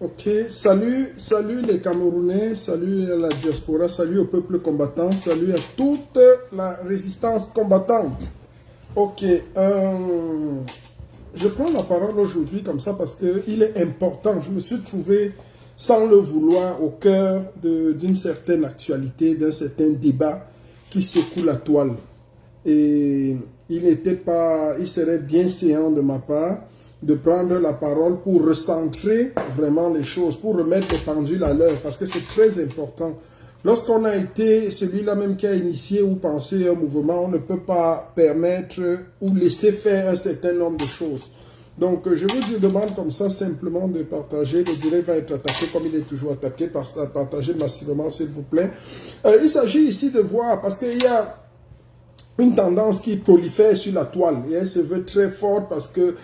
Ok, salut les Camerounais, salut à la diaspora, salut au peuple combattant, salut à toute la résistance combattante. Ok, je prends la parole aujourd'hui comme ça parce qu'il est important. Je me suis trouvé, sans le vouloir, au cœur d'une certaine actualité, d'un certain débat qui secoue la toile. Et il serait bien séant de ma part de prendre la parole pour recentrer vraiment les choses, pour remettre les pendules à l'heure, parce que c'est très important. Lorsqu'on a été celui-là même qui a initié ou pensé un mouvement, on ne peut pas permettre ou laisser faire un certain nombre de choses. Donc, je vous demande comme ça simplement de partager. Le direct va être attaqué comme il est toujours attaqué. Partagez massivement, s'il vous plaît. Il s'agit ici de voir, parce qu'il y a une tendance qui prolifère sur la toile et elle se veut très forte parce que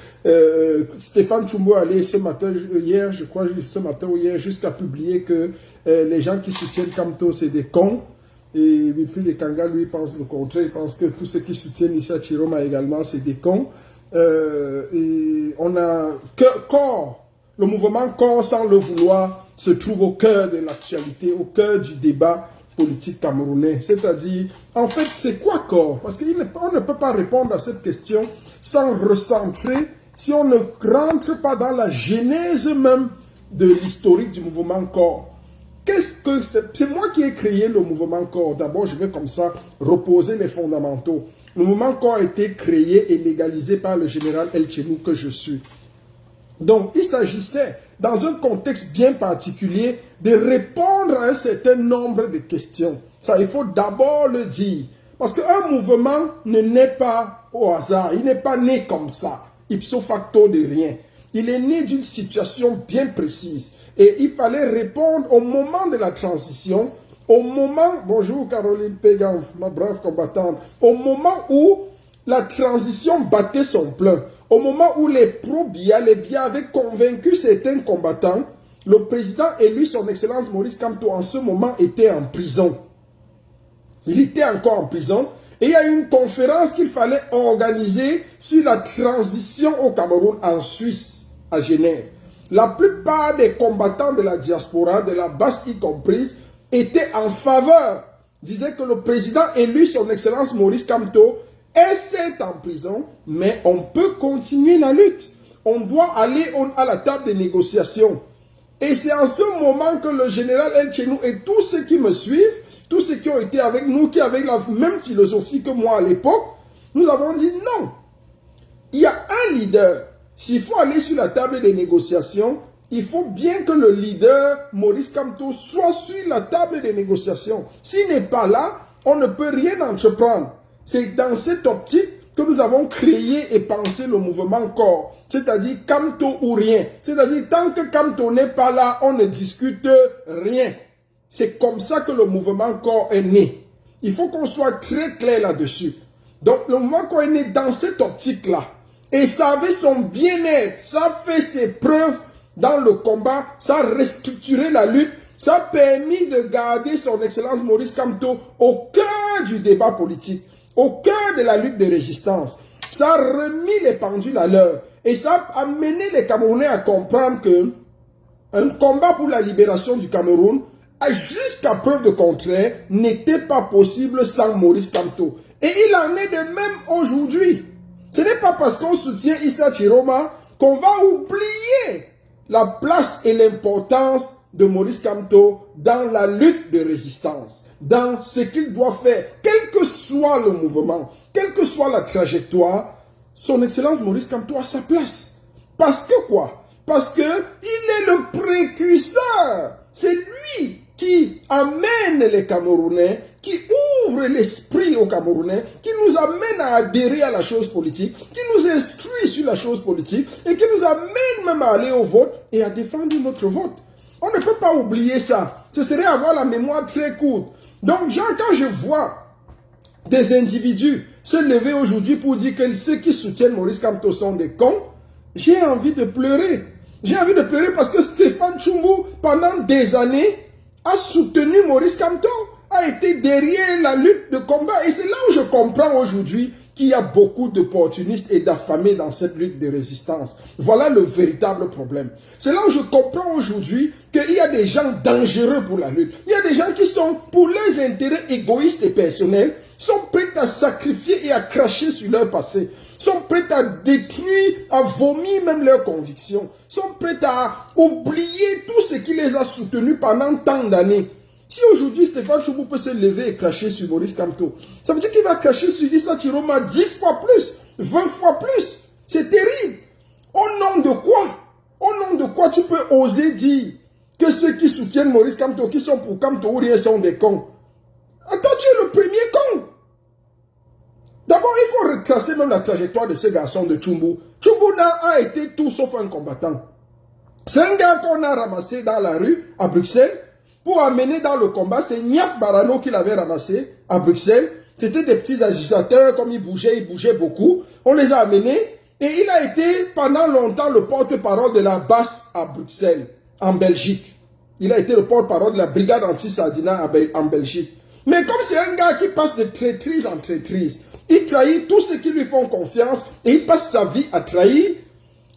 Stéphane Tshombo allait ce matin, hier, je crois, ce matin ou hier, jusqu'à publier que les gens qui soutiennent Kamto, c'est des cons. Et Wilfried Ekanga, lui, pense le contraire. Il pense que tous ceux qui soutiennent Issa Chiroma également, c'est des cons. Et on a corps, le mouvement corps, sans le vouloir, se trouve au cœur de l'actualité, au cœur du débat politique camerounais. C'est-à-dire, en fait, c'est quoi corps? Parce qu'on ne peut pas répondre à cette question sans recentrer, si on ne rentre pas dans la genèse même de l'historique du mouvement corps. C'est moi qui ai créé le mouvement corps. D'abord, je vais comme ça reposer les fondamentaux. Le mouvement corps a été créé et légalisé par le général El Chenou que je suis. Donc, il s'agissait, dans un contexte bien particulier, de répondre à un certain nombre de questions. Ça, il faut d'abord le dire. Parce qu'un mouvement ne naît pas au hasard. Il n'est pas né comme ça, ipso facto de rien. Il est né d'une situation bien précise. Et il fallait répondre au moment de la transition, au moment, bonjour Caroline Pégan, ma brave combattante, au moment où la transition battait son plein. Au moment où les pro-Biya, les Biya avaient convaincu certains combattants, le président élu, son excellence Maurice Kamto, en ce moment était en prison. Il était encore en prison. Et il y a eu une conférence qu'il fallait organiser sur la transition au Cameroun en Suisse, à Genève. La plupart des combattants de la diaspora, de la base y comprise, étaient en faveur. Disaient que le président élu, son excellence Maurice Kamto, est certes en prison, mais on peut continuer la lutte. On doit aller à la table des négociations. Et c'est en ce moment que le général El Chenou et tous ceux qui me suivent, tous ceux qui ont été avec nous, qui avaient la même philosophie que moi à l'époque, nous avons dit non. Il y a un leader. S'il faut aller sur la table des négociations, il faut bien que le leader, Maurice Kamto, soit sur la table des négociations. S'il n'est pas là, on ne peut rien entreprendre. C'est dans cette optique que nous avons créé et pensé le mouvement corps. C'est-à-dire Kamto ou rien. C'est-à-dire tant que Kamto n'est pas là, on ne discute rien. C'est comme ça que le mouvement corps est né. Il faut qu'on soit très clair là-dessus. Donc le mouvement corps est né dans cette optique-là. Et ça avait son bien-être. Ça a fait ses preuves dans le combat. Ça a restructuré la lutte. Ça a permis de garder son excellence Maurice Kamto au cœur du débat politique. Au cœur de la lutte de résistance. Ça a remis les pendules à l'heure. Et ça a amené les Camerounais à comprendre que un combat pour la libération du Cameroun, jusqu'à preuve de contraire, n'était pas possible sans Maurice Kamto. Et il en est de même aujourd'hui. Ce n'est pas parce qu'on soutient Issa Chiroma qu'on va oublier la place et l'importance de Maurice Kamto dans la lutte de résistance, dans ce qu'il doit faire, quel que soit le mouvement, quelle que soit la trajectoire, son excellence Maurice Kamto a sa place. Parce que quoi? Parce que il est le précurseur. C'est lui qui amène les Camerounais, qui ouvre l'esprit aux Camerounais, qui nous amène à adhérer à la chose politique, qui nous instruit sur la chose politique et qui nous amène même à aller au vote et à défendre notre vote. On ne peut pas oublier ça. Ce serait avoir la mémoire très courte. Donc, quand je vois des individus se lever aujourd'hui pour dire que ceux qui soutiennent Maurice Kamto sont des cons, j'ai envie de pleurer. J'ai envie de pleurer parce que Stéphane Tshombo, pendant des années, a soutenu Maurice Kamto, a été derrière la lutte de combat. Et c'est là où je comprends aujourd'hui qu'il y a beaucoup d'opportunistes et d'affamés dans cette lutte de résistance. Voilà le véritable problème. C'est là où je comprends aujourd'hui qu'il y a des gens dangereux pour la lutte. Il y a des gens qui sont, pour leurs intérêts égoïstes et personnels, sont prêts à sacrifier et à cracher sur leur passé, sont prêts à détruire, à vomir même leurs convictions, sont prêts à oublier tout ce qui les a soutenus pendant tant d'années. Si aujourd'hui Stéphane Tshombo peut se lever et cracher sur Maurice Kamto, ça veut dire qu'il va cracher sur Issa Chiroma 10 fois plus, 20 fois plus. C'est terrible. Au nom de quoi? Au nom de quoi tu peux oser dire que ceux qui soutiennent Maurice Kamto, qui sont pour Kamto ou rien, sont des cons? Attends, tu es le premier con. D'abord, il faut retracer même la trajectoire de ce garçon de Tshombo. Tshombo a été tout sauf un combattant. C'est un gars qu'on a ramassé dans la rue à Bruxelles pour amener dans le combat. C'est Niak Barano qui l'avait ramassé à Bruxelles. C'était des petits agitateurs, comme ils bougeaient beaucoup. On les a amenés et il a été pendant longtemps le porte-parole de la BAS à Bruxelles, en Belgique. Il a été le porte-parole de la brigade anti-Sardina en Belgique. Mais comme c'est un gars qui passe de traîtrise en traîtrise, il trahit tous ceux qui lui font confiance et il passe sa vie à trahir.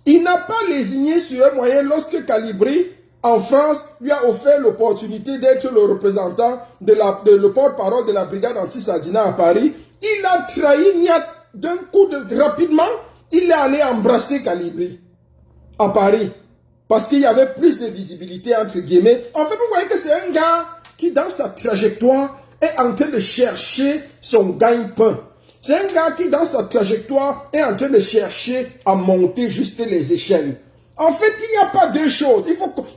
Il n'a pas lésigné sur un moyen lorsque Calibri, en France, lui a offert l'opportunité d'être le représentant, le porte-parole de la brigade anti-Sardina à Paris. Il a trahi d'un coup rapidement, il est allé embrasser Calibri à Paris. Parce qu'il y avait plus de visibilité entre guillemets. En fait, vous voyez que c'est un gars qui, dans sa trajectoire, est en train de chercher son gagne-pain. C'est un gars qui, dans sa trajectoire, est en train de chercher à monter juste les échelles. En fait, il n'y a pas deux choses.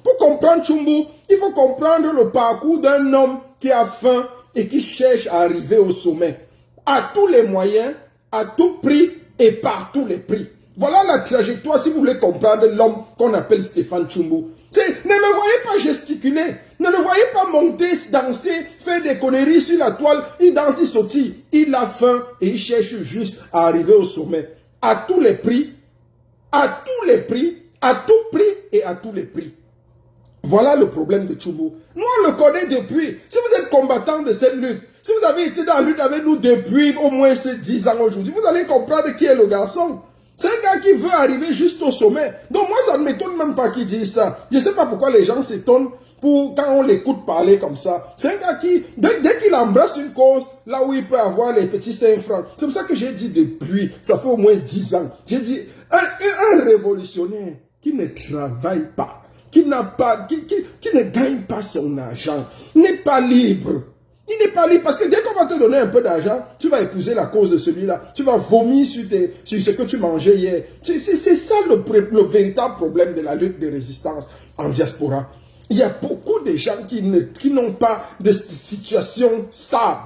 Pour comprendre Tshombo, il faut comprendre le parcours d'un homme qui a faim et qui cherche à arriver au sommet. À tous les moyens, à tout prix et par tous les prix. Voilà la trajectoire si vous voulez comprendre l'homme qu'on appelle Stéphane Tshombo. Ne le voyez pas gesticuler, ne le voyez pas monter, danser, faire des conneries sur la toile, il danse, il sautille. Il a faim et il cherche juste à arriver au sommet. À tous les prix, à tous les prix, à tout prix et à tous les prix. Voilà le problème de Tshombo. Nous on le connaît depuis. Si vous êtes combattant de cette lutte, si vous avez été dans la lutte avec nous depuis au moins ces 10 ans aujourd'hui, vous allez comprendre qui est le garçon. C'est un gars qui veut arriver juste au sommet. Donc moi, ça ne m'étonne même pas qu'il dise ça. Je ne sais pas pourquoi les gens s'étonnent quand on l'écoute parler comme ça. C'est un gars qui, dès qu'il embrasse une cause, là où il peut avoir les petits 5 francs. C'est pour ça que j'ai dit depuis, ça fait au moins 10 ans. J'ai dit, un révolutionnaire qui ne travaille pas, qui ne gagne pas son argent, n'est pas libre. Il n'est pas libre parce que dès qu'on va te donner un peu d'argent, tu vas épouser la cause de celui-là. Tu vas vomir sur ce que tu mangeais hier. C'est ça le véritable problème de la lutte de résistance en diaspora. Il y a beaucoup de gens qui n'ont pas de situation stable.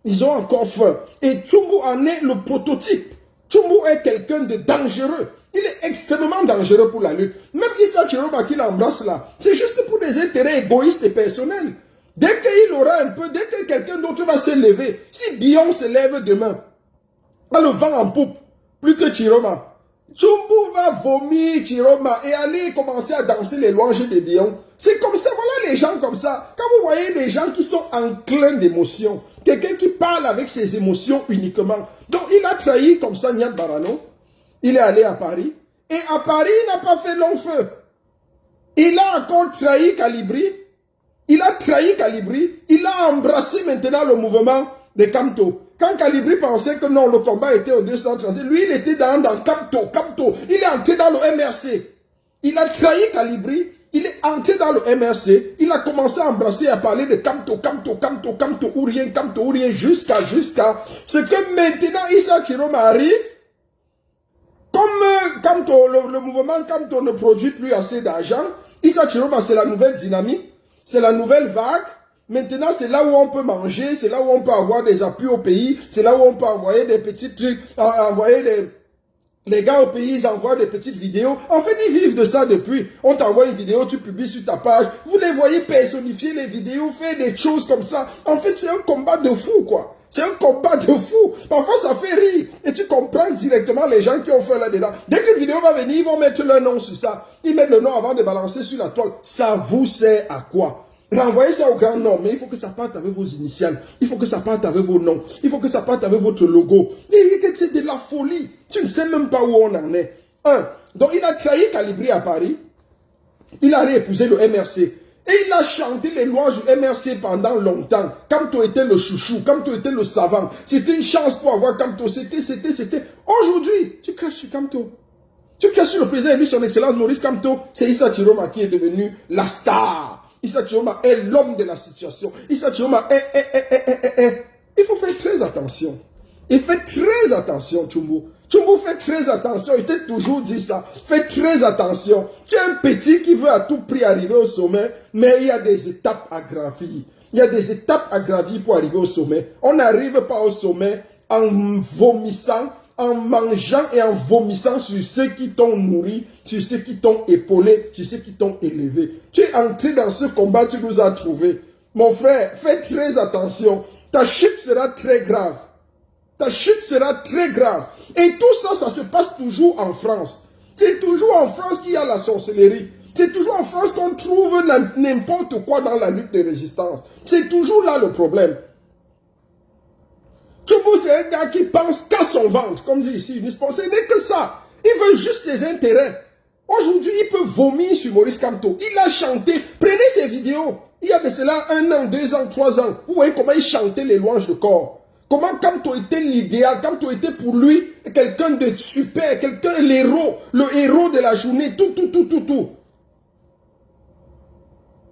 Ils ont encore faim. Et Tshombo en est le prototype. Tshombo est quelqu'un de dangereux. Il est extrêmement dangereux pour la lutte. Même Issa Chiroma qui l'embrasse là, c'est juste pour des intérêts égoïstes et personnels. Dès qu'il aura un peu, dès que quelqu'un d'autre va se lever, si Bion se lève demain, a le vent en poupe, plus que Chiroma, Tshombo va vomir Chiroma et aller commencer à danser les louanges de Bion. C'est comme ça, voilà les gens comme ça. Quand vous voyez des gens qui sont enclins d'émotions, quelqu'un qui parle avec ses émotions uniquement. Donc il a trahi comme ça Niak Barano, il est allé à Paris, et à Paris il n'a pas fait long feu. Il a encore trahi Calibri. Il a trahi Calibri, il a embrassé maintenant le mouvement de Kamto. Quand Calibri pensait que non, le combat était au 230, lui il était dans Kamto, il est entré dans le MRC. Il a trahi Calibri, il est entré dans le MRC, il a commencé à embrasser, à parler de Kamto, ou rien, jusqu'à ce que maintenant Issa Chiroma arrive. Comme Kamto, le mouvement Kamto ne produit plus assez d'argent, Issa Chiroma c'est la nouvelle dynamique. C'est la nouvelle vague. Maintenant, c'est là où on peut manger, c'est là où on peut avoir des appuis au pays, c'est là où on peut envoyer des petits trucs, les gars au pays, ils envoient des petites vidéos. En fait, ils vivent de ça depuis. On t'envoie une vidéo, tu publies sur ta page. Vous les voyez personnifier les vidéos, faire des choses comme ça. En fait, c'est un combat de fou, quoi. C'est un combat de fou. Parfois, ça fait rire. Et tu comprends directement les gens qui ont fait là-dedans. Dès qu'une vidéo va venir, ils vont mettre leur nom sur ça. Ils mettent le nom avant de balancer sur la toile. Ça vous sert à quoi? Renvoyez ça au grand nom, mais il faut que ça parte avec vos initiales. Il faut que ça parte avec vos noms. Il faut que ça parte avec votre logo. C'est de la folie. Tu ne sais même pas où on en est. Donc il a trahi Calibri à Paris. Il a épousé le MRC. Et il a chanté les louanges du MRC pendant longtemps. Kamto était le chouchou, Kamto était le savant. C'était une chance pour avoir Kamto. C'était. Aujourd'hui, tu craches sur Kamto. Tu craches sur le président et lui, son excellence Maurice Kamto. C'est Issa Chiroma qui est devenu la star. Issa Chiroma est l'homme de la situation. Issa Chiroma est. Il faut faire très attention. Et faites très attention, Tchumbu. Tchumbu fait très attention. Il t'a toujours dit ça. Fais très attention. Tu es un petit qui veut à tout prix arriver au sommet, mais il y a des étapes à gravir. Il y a des étapes à gravir pour arriver au sommet. On n'arrive pas au sommet en vomissant, en mangeant et en vomissant sur ceux qui t'ont nourri, sur ceux qui t'ont épaulé, sur ceux qui t'ont élevé. Tu es entré dans ce combat, tu nous as trouvé. Mon frère, fais très attention. Ta chute sera très grave. Ta chute sera très grave. Et tout ça, ça se passe toujours en France. C'est toujours en France qu'il y a la sorcellerie. C'est toujours en France qu'on trouve n'importe quoi dans la lutte de résistance. C'est toujours là le problème. Tchoumbou, c'est un gars qui pense qu'à son ventre, comme dit ici. Ce n'est que ça. Il veut juste ses intérêts. Aujourd'hui, il peut vomir sur Maurice Kamto. Il a chanté. Prenez ses vidéos. Il y a de cela 1 an, 2 ans, 3 ans. Vous voyez comment il chantait les louanges de corps. Comment Kamto était l'idéal, Kamto était pour lui quelqu'un de super, quelqu'un, l'héros, le héros de la journée, tout.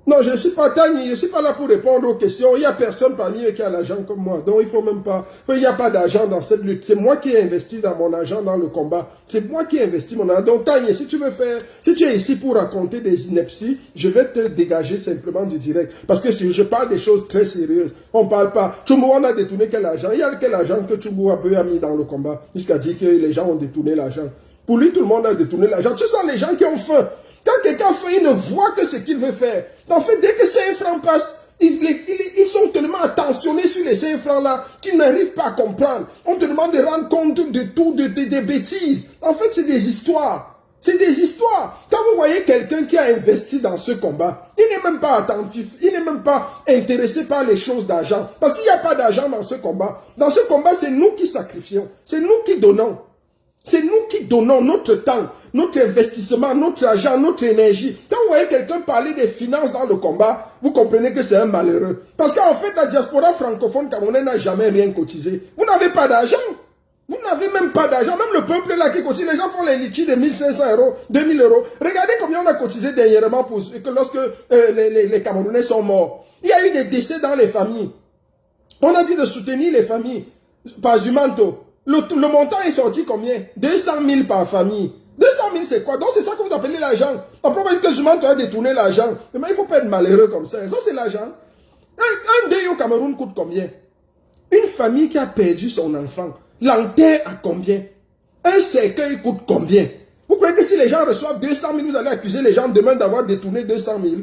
Non, je ne suis pas Tani, je ne suis pas là pour répondre aux questions. Il n'y a personne parmi eux qui a l'argent comme moi. Donc, il faut même pas... Il n'y a pas d'argent dans cette lutte. C'est moi qui ai investi dans mon argent dans le combat. C'est moi qui ai investi mon argent. Donc, Tani, si tu veux faire... Si tu es ici pour raconter des inepties, je vais te dégager simplement du direct. Parce que si je parle des choses très sérieuses, on ne parle pas... Tchumbu, on a détourné quel argent? Il y a quel argent que Tchumbu a mis dans le combat? Jusqu'à dire que les gens ont détourné l'argent. Pour lui, tout le monde a détourné l'argent. Tu sens les gens qui ont faim. Quand quelqu'un fait, il ne voit que ce qu'il veut faire. En fait, dès que 5 francs passent, ils sont tellement attentionnés sur les 5 francs là qu'ils n'arrivent pas à comprendre. On te demande de rendre compte de tout, des bêtises. En fait, c'est des histoires. C'est des histoires. Quand vous voyez quelqu'un qui a investi dans ce combat, il n'est même pas attentif, il n'est même pas intéressé par les choses d'argent. Parce qu'il n'y a pas d'argent dans ce combat. Dans ce combat, c'est nous qui sacrifions. C'est nous qui donnons. C'est nous qui donnons notre temps, notre investissement, notre argent, notre énergie. Quand vous voyez quelqu'un parler des finances dans le combat, vous comprenez que c'est un malheureux. Parce qu'en fait, la diaspora francophone camerounaise n'a jamais rien cotisé. Vous n'avez pas d'argent. Vous n'avez même pas d'argent. Même le peuple là qui cotise, les gens font les litchis de 1500 €, 2000 €. Regardez combien on a cotisé dernièrement pour que lorsque les Camerounais sont morts. Il y a eu des décès dans les familles. On a dit de soutenir les familles. Par Zumanto. Le montant est sorti combien? 200 000 par famille. 200 000 c'est quoi? Donc c'est ça que vous appelez l'argent. Après on va dire que Zumanto a détourné l'argent. Mais il ne faut pas être malheureux comme ça. Ça c'est l'argent. Un deuil au Cameroun coûte combien? Une famille qui a perdu son enfant, l'enterre à combien? Un cercueil coûte combien? Vous croyez que si les gens reçoivent 200 000, vous allez accuser les gens demain d'avoir détourné 200 000?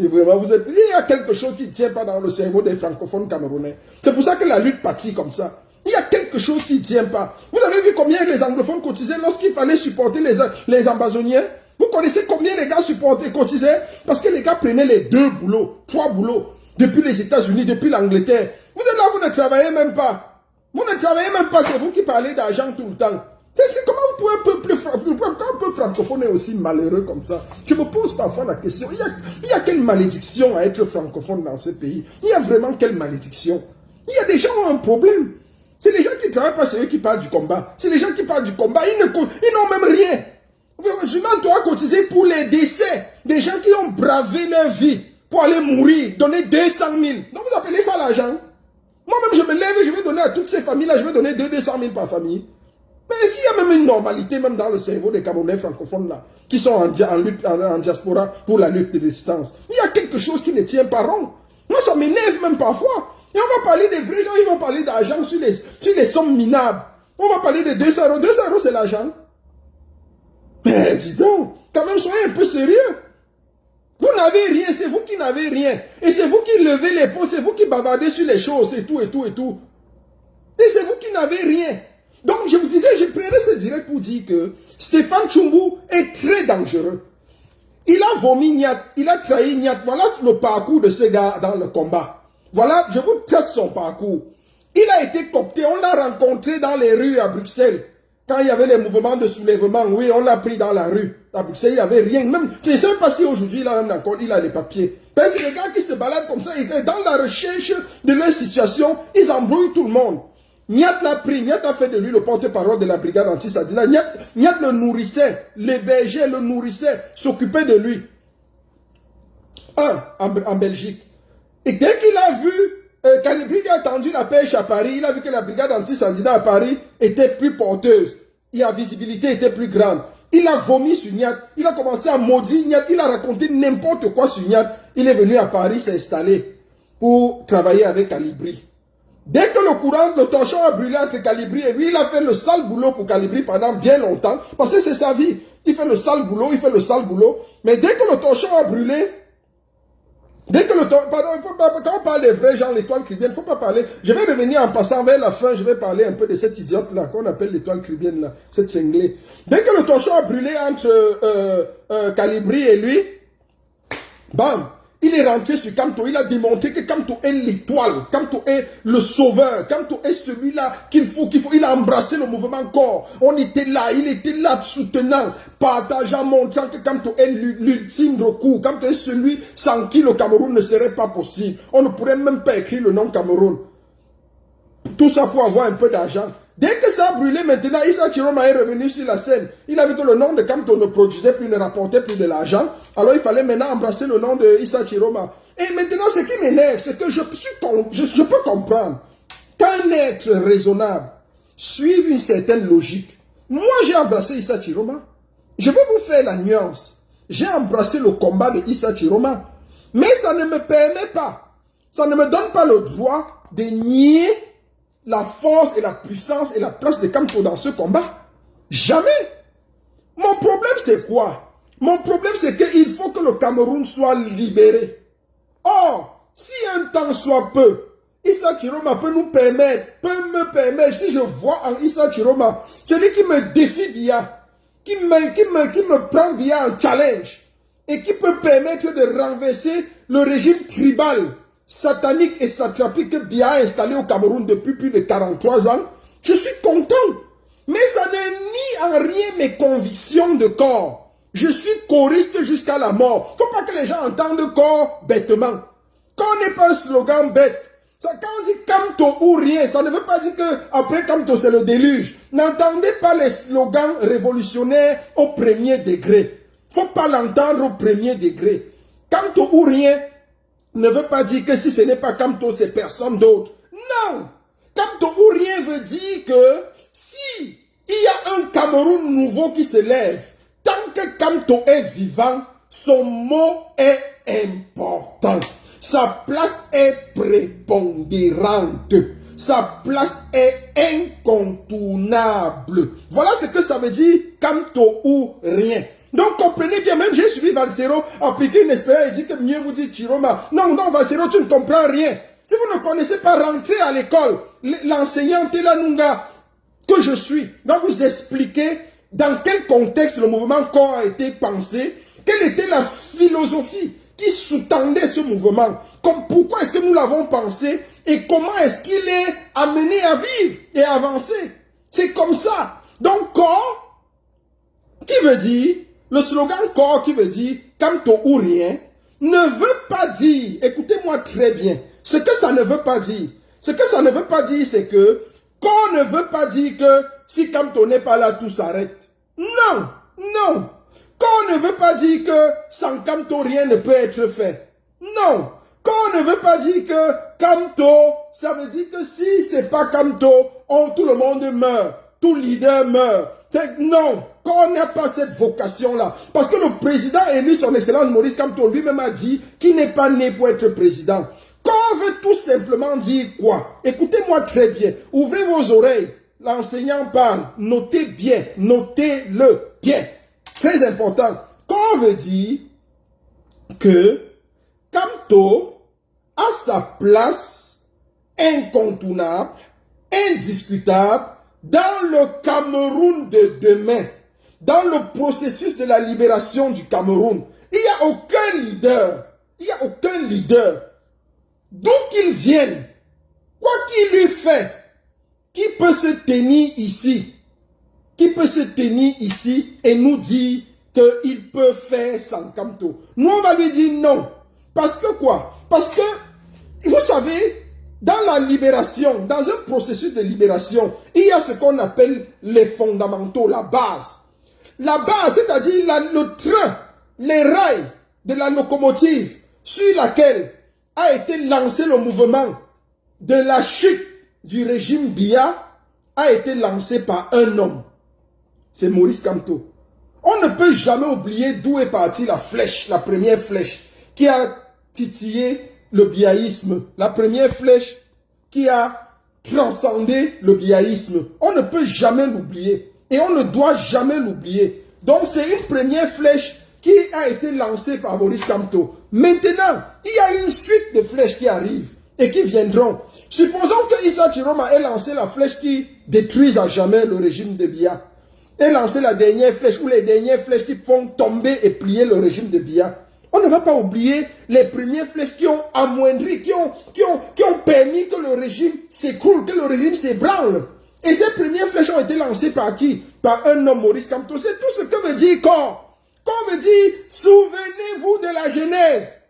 Et vraiment, il y a quelque chose qui ne tient pas dans le cerveau des francophones camerounais. C'est pour ça que la lutte pâtit comme ça. Il y a quelque chose qui ne tient pas. Vous avez vu combien les anglophones cotisaient lorsqu'il fallait supporter les ambazoniens? Vous connaissez combien les gars cotisaient? Parce que les gars prenaient les 2 boulots, 3 boulots, depuis les États-Unis, depuis l'Angleterre. Vous êtes là, vous ne travaillez même pas. Vous ne travaillez même pas, c'est vous qui parlez d'argent tout le temps. Comment vous pouvez un peuple francophone est aussi malheureux comme ça? Je me pose parfois la question, il y a quelle malédiction à être francophone dans ce pays? Il y a vraiment quelle malédiction? Il y a des gens qui ont un problème. C'est les gens qui ne travaillent pas, c'est eux qui parlent du combat. C'est les gens qui parlent du combat, ils n'ont même rien. Zumanto a cotisé pour les décès des gens qui ont bravé leur vie pour aller mourir, donner 200 000. Donc vous appelez ça l'argent? Moi-même, je me lève et je vais donner à toutes ces familles-là, je vais donner 200 000 par famille. Mais est-ce qu'il y a même une normalité, même dans le cerveau des Camerounais francophones là, qui sont en diaspora pour la lutte de résistance? Il y a quelque chose qui ne tient pas rond. Moi, ça m'énerve même parfois. Et on va parler des vrais gens, ils vont parler d'argent sur les sommes minables. On va parler de 200 €. 200 € c'est l'argent. Mais dis donc, quand même, soyez un peu sérieux. Vous n'avez rien, c'est vous qui n'avez rien. Et c'est vous qui levez les pots, c'est vous qui bavardez sur les choses, et tout. Et c'est vous qui n'avez rien. Donc, je vous disais, je prendrai ce direct pour dire que Stéphane Tchumbu est très dangereux. Il a vomi Niat, il a trahi Niat. Voilà le parcours de ce gars dans le combat. Voilà, je vous teste son parcours. Il a été coopté, on l'a rencontré dans les rues à Bruxelles. Quand il y avait les mouvements de soulèvement, oui, on l'a pris dans la rue. À Bruxelles, il n'y avait rien. Même, je ne sais pas si aujourd'hui, il a même encore, il a les papiers. Ben, c'est les gars qui se baladent comme ça, ils étaient dans la recherche de leur situation, ils embrouillent tout le monde. Niat l'a pris, Niat a fait de lui le porte-parole de la brigade anti-Sadina. Niat le nourrissait, l'hébergeait, le nourrissait, s'occupait de lui. En Belgique. Et dès qu'il a vu Calibri a tendu la pêche à Paris, il a vu que la brigade anti-Sadina à Paris était plus porteuse. La visibilité était plus grande. Il a vomi sur Niat, il a commencé à maudire Niat, il a raconté n'importe quoi sur Niat. Il est venu à Paris s'installer pour travailler avec Calibri. Dès que le torchon a brûlé entre Calibri et lui, il a fait le sale boulot pour Calibri pendant bien longtemps, parce que c'est sa vie. Il fait le sale boulot, mais dès que le torchon a brûlé, pardon, quand on parle des vrais gens, l'étoile caribéenne, il ne faut pas parler. Je vais revenir en passant vers la fin, je vais parler un peu de cette idiote-là, qu'on appelle l'étoile caribéenne, là, cette cinglée. Dès que le torchon a brûlé entre Calibri et lui, bam, il est rentré sur Kamto, il a démontré que Kamto est l'étoile, Kamto est le sauveur, Kamto est celui-là qu'il faut, il a embrassé le mouvement corps, on était là, il était là soutenant, partageant, montrant que Kamto est l'ultime recours, Kamto est celui sans qui le Cameroun ne serait pas possible, on ne pourrait même pas écrire le nom Cameroun, tout ça pour avoir un peu d'argent. Dès que ça a brûlé, maintenant, Issa Chiroma est revenu sur la scène. Il a vu que le nom de Kamto ne produisait plus, ne rapportait plus de l'argent. Alors, il fallait maintenant embrasser le nom de Issa Chiroma. Et maintenant, ce qui m'énerve, c'est que je peux comprendre qu'un être raisonnable suive une certaine logique. Moi, j'ai embrassé Issa Chiroma. Je vais vous faire la nuance. J'ai embrassé le combat de Issa Chiroma. Mais ça ne me permet pas, ça ne me donne pas le droit de nier la force et la puissance et la place de Kamto dans ce combat. Jamais. Mon problème, c'est quoi? Mon problème, c'est qu'il faut que le Cameroun soit libéré. Or, si un temps soit peu, Issa Chiroma peut nous permettre, me permettre, si je vois en Issa Chiroma, celui qui me défie bien, qui me prend bien en challenge, et qui peut permettre de renverser le régime tribal, satanique et satrapique que Biya a installé au Cameroun depuis plus de 43 ans, je suis content. Mais ça ne nie en rien mes convictions de corps. Je suis choriste jusqu'à la mort. Il ne faut pas que les gens entendent corps bêtement. Corps n'est pas un slogan bête. Ça, quand on dit Kamto ou rien, ça ne veut pas dire que après Kamto c'est le déluge. N'entendez pas les slogans révolutionnaires au premier degré. Il ne faut pas l'entendre au premier degré. Kamto ou rien ne veut pas dire que si ce n'est pas Kamto, c'est personne d'autre. Non! Kamto ou rien veut dire que si il y a un Cameroun nouveau qui se lève, tant que Kamto est vivant, son mot est important. Sa place est prépondérante. Sa place est incontournable. Voilà ce que ça veut dire Kamto ou rien. Donc comprenez bien, même j'ai suivi Valsero appliquer une expérience et dit que mieux vous dit Chiroma. Non, Valsero, tu ne comprends rien. Si vous ne connaissez pas, rentrez à l'école. L'enseignante Telanunga que je suis va vous expliquer dans quel contexte le mouvement corps a été pensé, quelle était la philosophie qui sous-tendait ce mouvement, comme pourquoi est-ce que nous l'avons pensé et comment est-ce qu'il est amené à vivre et à avancer. C'est comme ça. Donc corps, qui veut dire, le slogan corps qui veut dire Kamto ou rien, ne veut pas dire, écoutez-moi très bien, ce que ça ne veut pas dire. Ce que ça ne veut pas dire, c'est que corps ne veut pas dire que si Kamto n'est pas là, tout s'arrête. Non, non. Corps ne veut pas dire que sans Kamto, rien ne peut être fait. Non. Corps ne veut pas dire que Kamto, ça veut dire que si c'est pas Kamto, tout le monde meurt. Tout leader meurt. Non, Corps n'a pas cette vocation-là. Parce que le président élu, son excellence Maurice Kamto, lui-même a dit qu'il n'est pas né pour être président. Corps veut tout simplement dire quoi? Écoutez-moi très bien. Ouvrez vos oreilles. L'enseignant parle. Notez bien. Notez-le bien. Très important. Corps veut dire que Kamto a sa place incontournable, indiscutable dans le Cameroun de demain, dans le processus de la libération du Cameroun. Il n'y a aucun leader. Il n'y a aucun leader. D'où qu'il vienne, quoi qu'il lui fait, qui peut se tenir ici, qui peut se tenir ici et nous dire qu'il peut faire Sankamto. Nous, on va lui dire non. Parce que quoi? Parce que, vous savez, dans la libération, dans un processus de libération, il y a ce qu'on appelle les fondamentaux, la base. La base, c'est-à-dire le train, les rails de la locomotive sur laquelle a été lancé le mouvement de la chute du régime Biya a été lancé par un homme. C'est Maurice Kamto. On ne peut jamais oublier d'où est partie la flèche, la première flèche qui a titillé le biaïsme, la première flèche qui a transcendé le biaïsme. On ne peut jamais l'oublier et on ne doit jamais l'oublier. Donc c'est une première flèche qui a été lancée par Maurice Kamto. Maintenant, il y a une suite de flèches qui arrivent et qui viendront. Supposons que Issa Chiroma ait lancé la flèche qui détruise à jamais le régime de Biya. Et lancé la dernière flèche ou les dernières flèches qui font tomber et plier le régime de Biya. On ne va pas oublier les premières flèches qui ont amoindri, qui ont permis que le régime s'écroule, que le régime s'ébranle. Et ces premières flèches ont été lancées par qui? Par un homme, Maurice Kamto. C'est tout ce que veut dire corps. Corps veut dire, souvenez-vous de la Genèse.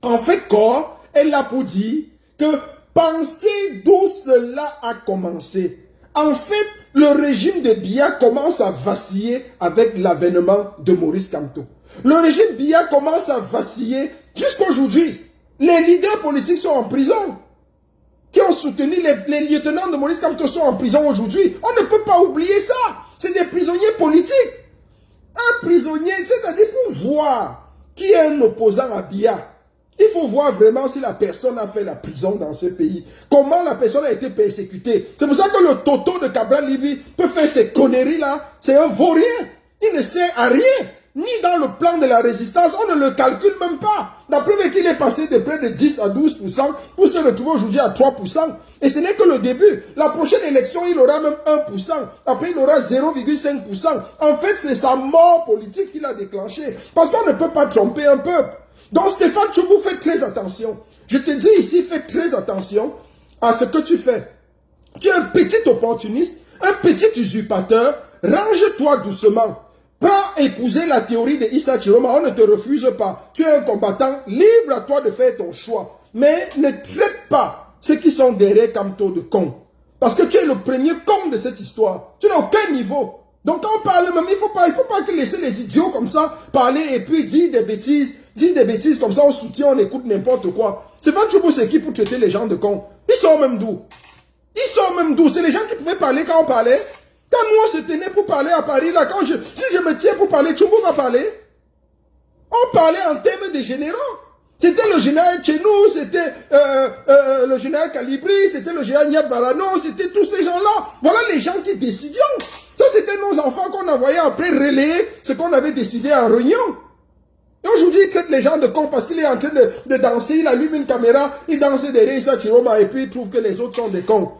En fait, corps est là pour dire que pensez d'où cela a commencé. En fait, le régime de Biya commence à vaciller avec l'avènement de Maurice Kamto. Le régime Biya commence à vaciller jusqu'aujourd'hui. Les leaders politiques sont en prison. Qui ont soutenu les lieutenants de Maurice Kamto sont en prison aujourd'hui. On ne peut pas oublier ça. C'est des prisonniers politiques. Un prisonnier, c'est-à-dire pour voir qui est un opposant à Biya. Il faut voir vraiment si la personne a fait la prison dans ce pays. Comment la personne a été persécutée. C'est pour ça que le Toto de Cabral Libye peut faire ces conneries-là. C'est un vaurien. Il ne sert à rien. Ni dans le plan de la résistance, on ne le calcule même pas. D'après qu'il est passé de près de 10 à 12% pour se retrouver aujourd'hui à 3%. Et ce n'est que le début. La prochaine élection, il aura même 1%. Après, il aura 0,5%. En fait, c'est sa mort politique qu'il a déclenchée. Parce qu'on ne peut pas tromper un peuple. Donc Stéphane Tchoubou, fais très attention. Je te dis ici, fais très attention à ce que tu fais. Tu es un petit opportuniste, un petit usurpateur. Range-toi doucement. Prends épouser la théorie de Issa Chiroma, on ne te refuse pas. Tu es un combattant, libre à toi de faire ton choix. Mais ne traite pas ceux qui sont derrière Kamto de con. Parce que tu es le premier con de cette histoire. Tu n'as aucun niveau. Donc quand on parle même, il faut pas que laisser les idiots comme ça parler et puis dire des bêtises comme ça, on soutient, on écoute n'importe quoi. C'est Van Tchoubou, c'est qui pour traiter les gens de cons? Ils sont même d'où? Ils sont même d'où? C'est les gens qui pouvaient parler quand on parlait. Quand nous on se tenait pour parler à Paris, là, si je me tiens pour parler, Tchoubou va parler. On parlait en termes de généraux. C'était le général Tchenou, c'était le général Calibri, c'était le général Niad Barano, c'était tous ces gens-là. Voilà les gens qui décidions. Ça, c'était nos enfants qu'on envoyait après relayer ce qu'on avait décidé en réunion. Et aujourd'hui, il traite les gens de cons parce qu'il est en train de danser, il allume une caméra, il danse derrière Issa Chiroma et puis il trouve que les autres sont des cons.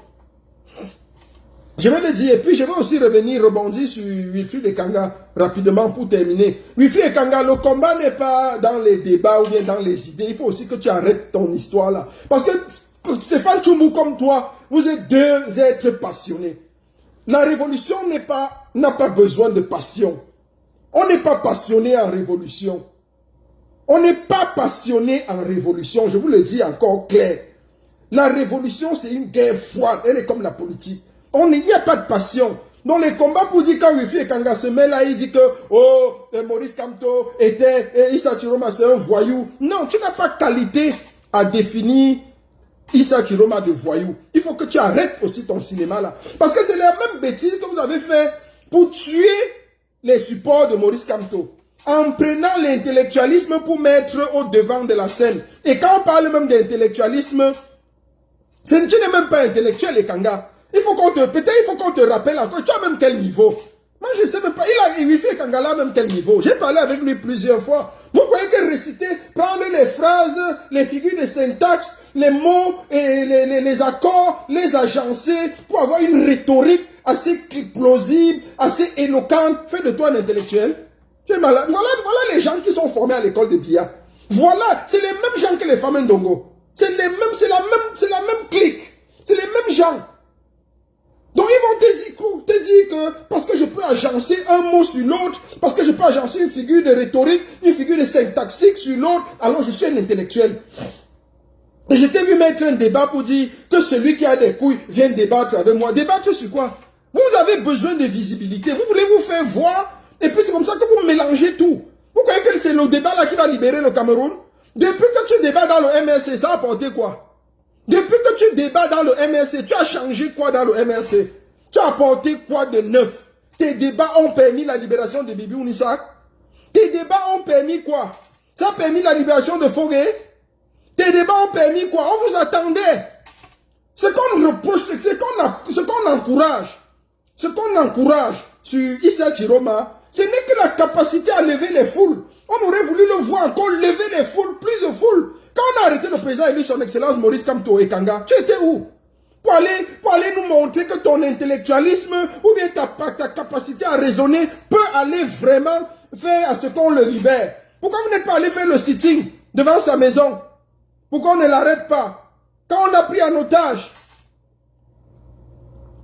Je vais le dire, et puis je vais aussi rebondir sur Wilfried Ekanga rapidement pour terminer. Wilfried Ekanga, le combat n'est pas dans les débats ou bien dans les idées. Il faut aussi que tu arrêtes ton histoire là. Parce que Stéphane Tchoubou comme toi, vous êtes deux êtres passionnés. La révolution n'a pas besoin de passion. On n'est pas passionné en révolution. On n'est pas passionné en révolution. Je vous le dis encore clair. La révolution, c'est une guerre froide. Elle est comme la politique. Il n'y a pas de passion. Donc les combats pour dire quand Wilfried Ekanga se met là, il dit que Maurice Kamto Issa Chiroma c'est un voyou. Non, tu n'as pas qualité à définir Issa Chiroma de voyou. Il faut que tu arrêtes aussi ton cinéma là. Parce que c'est la même bêtise que vous avez fait pour tuer les supports de Maurice Kamto. En prenant l'intellectualisme pour mettre au devant de la scène. Et quand on parle même d'intellectualisme, tu n'es même pas intellectuel, Ekanga. Peut-être il faut qu'on te rappelle encore. Tu as même quel niveau? Moi, je ne sais même pas. Wilfried Ekanga là même quel niveau? J'ai parlé avec lui plusieurs fois. Vous croyez que réciter, prendre les phrases, les figures de syntaxe, les mots et les accords, les agencer pour avoir une rhétorique assez plausible, assez éloquente, fait de toi un intellectuel? Tu es malade. Voilà les gens qui sont formés à l'école de Bia. Voilà, c'est les mêmes gens que les femmes Ndongo. C'est la même clique. C'est les mêmes gens. Donc ils vont te dire que parce que je peux agencer un mot sur l'autre, parce que je peux agencer une figure de rhétorique, une figure de syntaxique sur l'autre, alors je suis un intellectuel. Et je t'ai vu mettre un débat pour dire que celui qui a des couilles vient débattre avec moi. Débattre sur quoi? Vous avez besoin de visibilité. Vous voulez vous faire voir. Et puis c'est comme ça que vous mélangez tout. Vous croyez que c'est le débat là qui va libérer le Cameroun? Depuis que tu débats dans le MRC, ça a apporté quoi? Depuis que tu débats dans le MRC, tu as changé quoi dans le MRC? Tu as apporté quoi de neuf? Tes débats ont permis la libération de Bibi Ounisak? Tes débats ont permis quoi? Ça a permis la libération de Fogué? Tes débats ont permis quoi? On vous attendait. Ce qu'on reproche, ce qu'on encourage sur Issa Chiroma, ce n'est que la capacité à lever les foules. On aurait voulu le voir encore lever les foules, plus de foules. Quand on a arrêté le président élu son excellence Maurice Kamto Ekanga, tu étais où? Pour aller nous montrer que ton intellectualisme ou bien ta capacité à raisonner peut aller vraiment faire à ce qu'on le libère. Pourquoi vous n'êtes pas allé faire le sitting devant sa maison? Pourquoi on ne l'arrête pas? Quand on a pris en otage,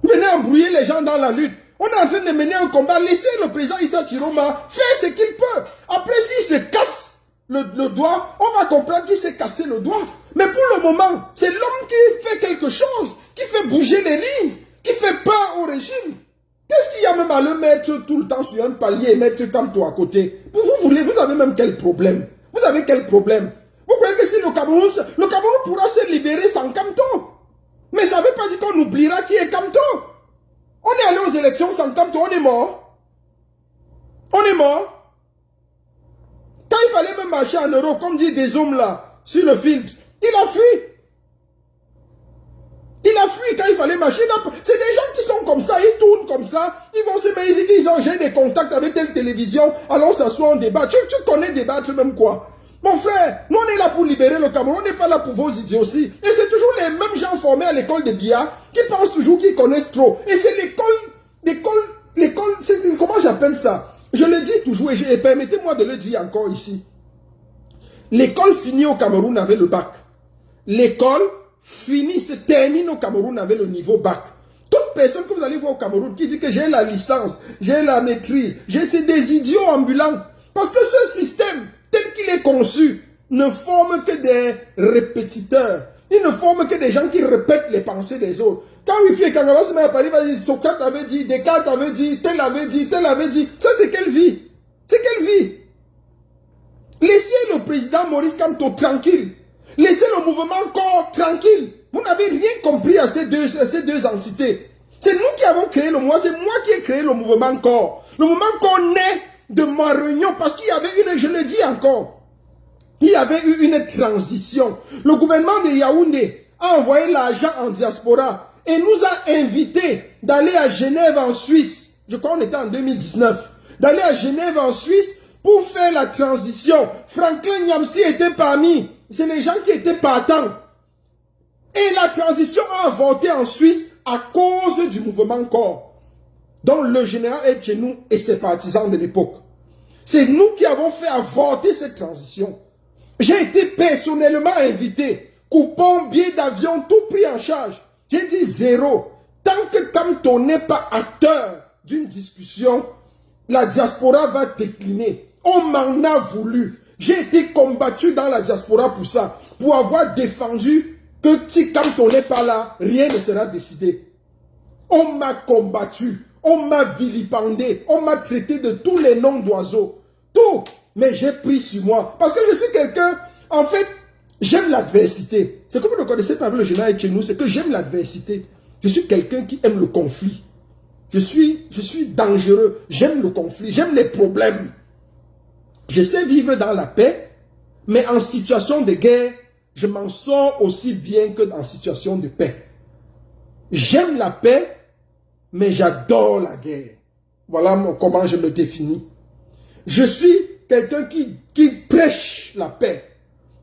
venez embrouiller les gens dans la lutte. On est en train de mener un combat. Laissez le président Issa Chiroma faire ce qu'il peut. Après, s'il se casse le doigt, on va comprendre qu'il s'est cassé le doigt. Mais pour le moment, c'est l'homme qui fait quelque chose, qui fait bouger les lignes, qui fait peur au régime. Qu'est-ce qu'il y a même à le mettre tout le temps sur un palier et mettre Kamto à côté? Vous avez même quel problème? Vous avez quel problème? Vous croyez que si le Cameroun pourra se libérer sans Kamto? Mais ça ne veut pas dire qu'on oubliera qui est Kamto. On est allé aux élections sans Kamto, on est mort. On est mort. Quand il fallait même marcher en Europe, comme dit des hommes là, sur le filtre, il a fui. Il a fui quand il fallait marcher. C'est des gens qui sont comme ça, ils tournent comme ça. Ils vont se mettre, ils disent qu'ils ont j'ai des contacts avec telle télévision. Allons s'asseoir en débat. Tu connais débattre même quoi? Mon frère, nous on est là pour libérer le Cameroun, on n'est pas là pour vos idioties. Et c'est toujours les mêmes gens formés à l'école de Bia qui pensent toujours qu'ils connaissent trop. Et c'est l'école, comment j'appelle ça? Je le dis toujours et permettez-moi de le dire encore ici. L'école finit au Cameroun avec le bac. L'école finit, se termine au Cameroun avec le niveau bac. Toute personne que vous allez voir au Cameroun qui dit que j'ai la licence, j'ai la maîtrise, c'est des idiots ambulants. Parce que ce système, tel qu'il est conçu, ne forme que des répétiteurs. Il ne forme que des gens qui répètent les pensées des autres. Quand Wifi et Kangaba se met à parler, il va dire Socrate avait dit, Descartes avait dit, tel avait dit, tel avait dit. Ça, c'est quelle vie? C'est quelle vie? Laissez le président Maurice Kamto tranquille. Laissez le mouvement corps tranquille. Vous n'avez rien compris à ces deux entités. C'est nous qui avons créé le mouvement. C'est moi qui ai créé le mouvement corps. Le mouvement corps naît de ma réunion parce qu'il y avait je le dis encore, il y avait eu une transition. Le gouvernement de Yaoundé a envoyé l'argent en diaspora et nous a invités d'aller à Genève en Suisse. Je crois qu'on était en 2019. D'aller à Genève en Suisse pour faire la transition. Franklin Nyamsi était parmi. C'est les gens qui étaient partants. Et la transition a avorté en Suisse à cause du mouvement corps, dont le général est chez nous et ses partisans de l'époque. C'est nous qui avons fait avorter cette transition. J'ai été personnellement invité. Coupon, billet d'avion, tout pris en charge. J'ai dit zéro. Tant que Kamto n'est pas acteur d'une discussion, la diaspora va décliner. On m'en a voulu. J'ai été combattu dans la diaspora pour ça. Pour avoir défendu que si Kamto n'est pas là, rien ne sera décidé. On m'a combattu. On m'a vilipendé. On m'a traité de tous les noms d'oiseaux. Tout. Mais j'ai pris sur moi. Parce que je suis quelqu'un, en fait, j'aime l'adversité. C'est que vous ne connaissez pas avec le général chez nous, c'est que j'aime l'adversité. Je suis quelqu'un qui aime le conflit. Je suis dangereux. J'aime le conflit. J'aime les problèmes. Je sais vivre dans la paix, mais en situation de guerre, je m'en sors aussi bien que en situation de paix. J'aime la paix, mais j'adore la guerre. Voilà comment je me définis. Je suis quelqu'un qui prêche la paix.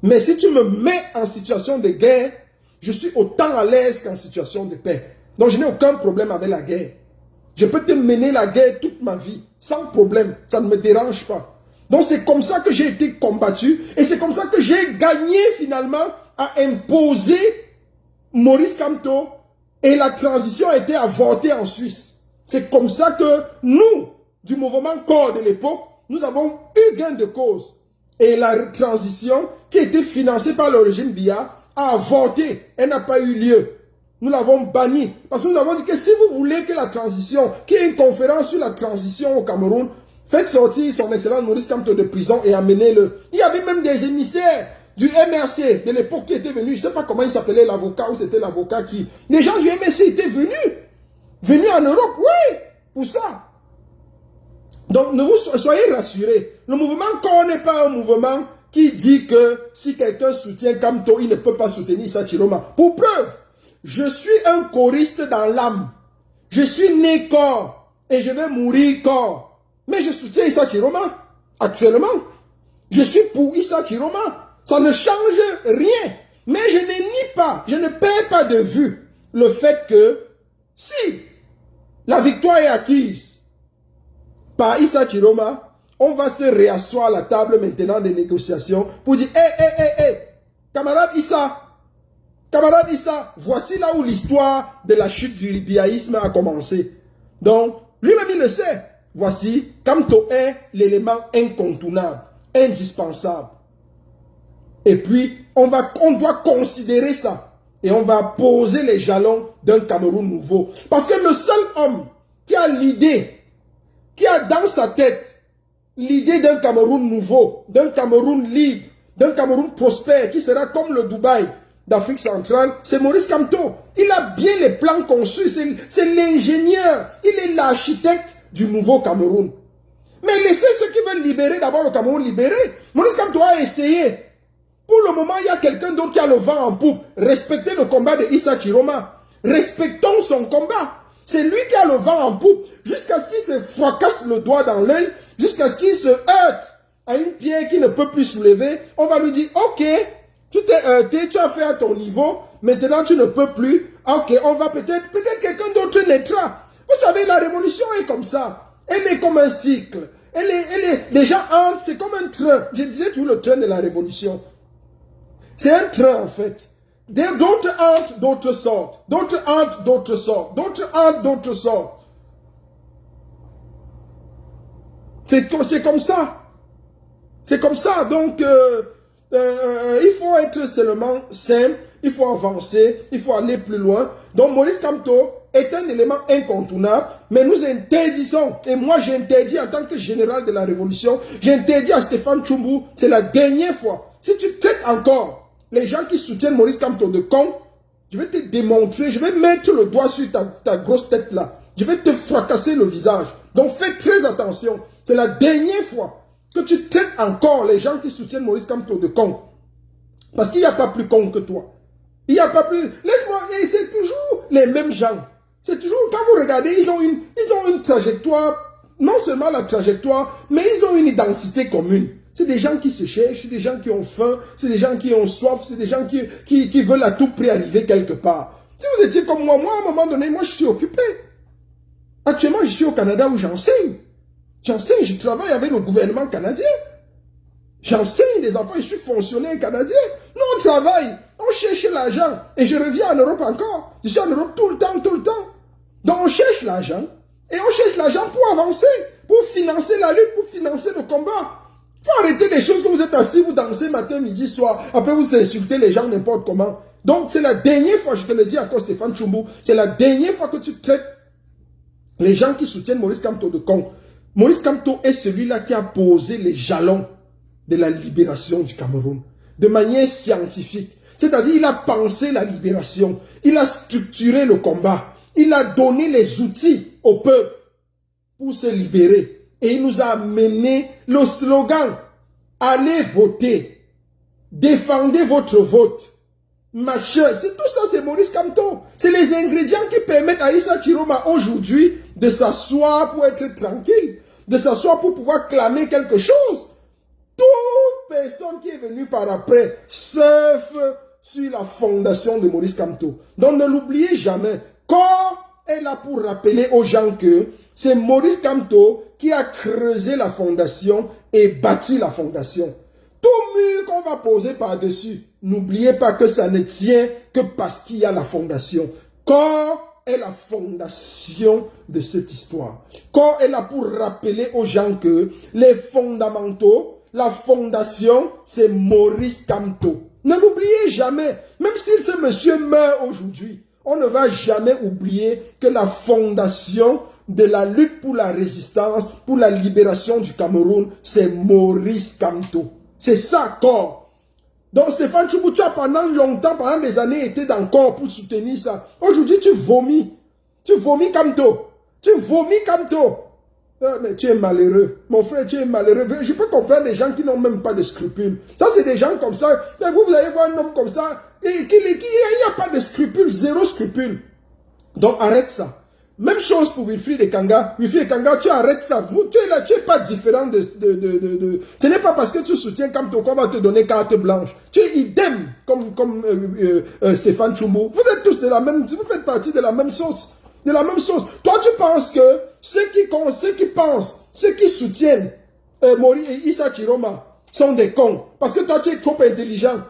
Mais si tu me mets en situation de guerre, je suis autant à l'aise qu'en situation de paix. Donc je n'ai aucun problème avec la guerre. Je peux te mener la guerre toute ma vie, sans problème. Ça ne me dérange pas. Donc c'est comme ça que j'ai été combattu et c'est comme ça que j'ai gagné finalement à imposer Maurice Kamto et la transition a été avortée en Suisse. C'est comme ça que nous, du mouvement corps de l'époque, nous avons eu gain de cause. Et la transition qui a été financée par le régime Biya a avorté. Elle n'a pas eu lieu. Nous l'avons banni. Parce que nous avons dit que si vous voulez que la transition, qu'il y ait une conférence sur la transition au Cameroun, faites sortir son excellence Maurice Kamto de prison et amenez-le. Il y avait même des émissaires du MRC de l'époque qui étaient venus. Je ne sais pas comment il s'appelait l'avocat ou c'était l'avocat qui... Les gens du MRC étaient venus en Europe, oui, pour ça. Donc, ne vous soyez rassurés. Le mouvement corps n'est pas un mouvement qui dit que si quelqu'un soutient Kamto, il ne peut pas soutenir Issa Chiroma. Pour preuve, je suis un choriste dans l'âme. Je suis né corps et je vais mourir corps. Mais je soutiens Issa Chiroma actuellement. Je suis pour Issa Chiroma. Ça ne change rien. Mais je ne nie pas, je ne perds pas de vue le fait que si la victoire est acquise par Issa Chiroma, on va se réasseoir à la table maintenant des négociations pour dire camarade Issa, voici là où l'histoire de la chute du biaïsme a commencé. Donc, lui-même il le sait. Voici, Kamto est l'élément incontournable, indispensable. Et puis, on doit considérer ça. Et on va poser les jalons d'un Cameroun nouveau. Parce que le seul homme qui a l'idée, qui a dans sa tête l'idée d'un Cameroun nouveau, d'un Cameroun libre, d'un Cameroun prospère, qui sera comme le Dubaï d'Afrique centrale, c'est Maurice Kamto. Il a bien les plans conçus, c'est l'ingénieur, il est l'architecte du nouveau Cameroun. Mais laissez ceux qui veulent libérer d'abord le Cameroun libéré. Maurice Kamto a essayé. Pour le moment, il y a quelqu'un d'autre qui a le vent en poupe. Respectez le combat de Issa Chiroma. Respectons son combat. C'est lui qui a le vent en poupe. Jusqu'à ce qu'il se fracasse le doigt dans l'œil. Jusqu'à ce qu'il se heurte à une pierre qu'il ne peut plus soulever. On va lui dire, ok, tu t'es heurté, tu as fait à ton niveau. Maintenant, tu ne peux plus. Ok, on va peut-être quelqu'un d'autre naîtra. Vous savez, la révolution est comme ça. Elle est comme un cycle. Les gens entrent, c'est comme un train. Je disais toujours le train de la révolution. C'est un train en fait. D'autres entrent, d'autres sortent. D'autres entrent, d'autres sortent. D'autres entrent, d'autres sortent. C'est comme ça. C'est comme ça. Donc, il faut être seulement simple. Il faut avancer. Il faut aller plus loin. Donc, Maurice Kamto est un élément incontournable. Mais nous interdisons. Et moi, j'interdis en tant que général de la Révolution. J'interdis à Stéphane Tchoumbou. C'est la dernière fois. Si tu traites encore les gens qui soutiennent Maurice Kamto de con, je vais te démontrer, je vais mettre le doigt sur ta grosse tête là. Je vais te fracasser le visage. Donc fais très attention. C'est la dernière fois que tu traites encore les gens qui soutiennent Maurice Kamto de con. Parce qu'il n'y a pas plus con que toi. Il n'y a pas plus... Laisse-moi... C'est toujours les mêmes gens. C'est toujours... Quand vous regardez, ils ont une trajectoire. Non seulement la trajectoire, mais ils ont une identité commune. C'est des gens qui se cherchent, c'est des gens qui ont faim, c'est des gens qui ont soif, c'est des gens qui veulent à tout prix arriver quelque part. Si vous étiez comme moi, à un moment donné, moi je suis occupé. Actuellement, je suis au Canada où j'enseigne. J'enseigne, je travaille avec le gouvernement canadien. J'enseigne des enfants, je suis fonctionnaire canadien. Nous, on travaille, on cherche l'argent. Et je reviens en Europe encore. Je suis en Europe tout le temps, tout le temps. Donc on cherche l'argent. Et on cherche l'argent pour avancer, pour financer la lutte, pour financer le combat. Il faut arrêter les choses que vous êtes assis, vous dansez matin, midi, soir. Après, vous insultez les gens n'importe comment. Donc, c'est la dernière fois, je te le dis encore, Stéphane Tchoumbou, c'est la dernière fois que tu traites les gens qui soutiennent Maurice Kamto de con. Maurice Kamto est celui-là qui a posé les jalons de la libération du Cameroun. De manière scientifique. C'est-à-dire, il a pensé la libération. Il a structuré le combat. Il a donné les outils au peuple pour se libérer. Et il nous a amené le slogan « Allez voter, défendez votre vote ». Machin, c'est tout ça, c'est Maurice Kamto. C'est les ingrédients qui permettent à Issa Chiroma aujourd'hui de s'asseoir pour être tranquille, de s'asseoir pour pouvoir clamer quelque chose. Toute personne qui est venue par après surfe sur la fondation de Maurice Kamto. Donc ne l'oubliez jamais, corps est là pour rappeler aux gens que c'est Maurice Kamto qui a creusé la fondation et bâti la fondation. Tout mur qu'on va poser par-dessus, n'oubliez pas que ça ne tient que parce qu'il y a la fondation. Corps est la fondation de cette histoire. Corps est là pour rappeler aux gens que les fondamentaux, la fondation, c'est Maurice Kamto. Ne l'oubliez jamais. Même si ce monsieur meurt aujourd'hui, on ne va jamais oublier que la fondation de la lutte pour la résistance, pour la libération du Cameroun, c'est Maurice Kamto. C'est ça, corps. Donc Stéphane Tshombo, tu as pendant longtemps, pendant des années, été dans le corps pour soutenir ça. Aujourd'hui, tu vomis. Tu vomis Kamto. Tu vomis Kamto. Mais tu es malheureux. Mon frère, tu es malheureux. Je peux comprendre les gens qui n'ont même pas de scrupules. Ça, c'est des gens comme ça. Vous allez voir un homme comme ça, et il n'y a pas de scrupules, zéro scrupule. Donc, arrête ça. Même chose pour Wilfried Ekanga. Wilfried Ekanga, tu arrêtes ça. Tu es là, tu n'es pas différent de... Ce n'est pas parce que tu soutiens Kamto qu'on va te donner carte blanche. Tu es idem comme Stéphane Tshombo. Vous êtes tous de la même... Vous faites partie de la même sauce. De la même chose. Toi, tu penses que ceux qui pensent, ceux qui soutiennent Maurice et Issa Chiroma sont des cons. Parce que toi, tu es trop intelligent.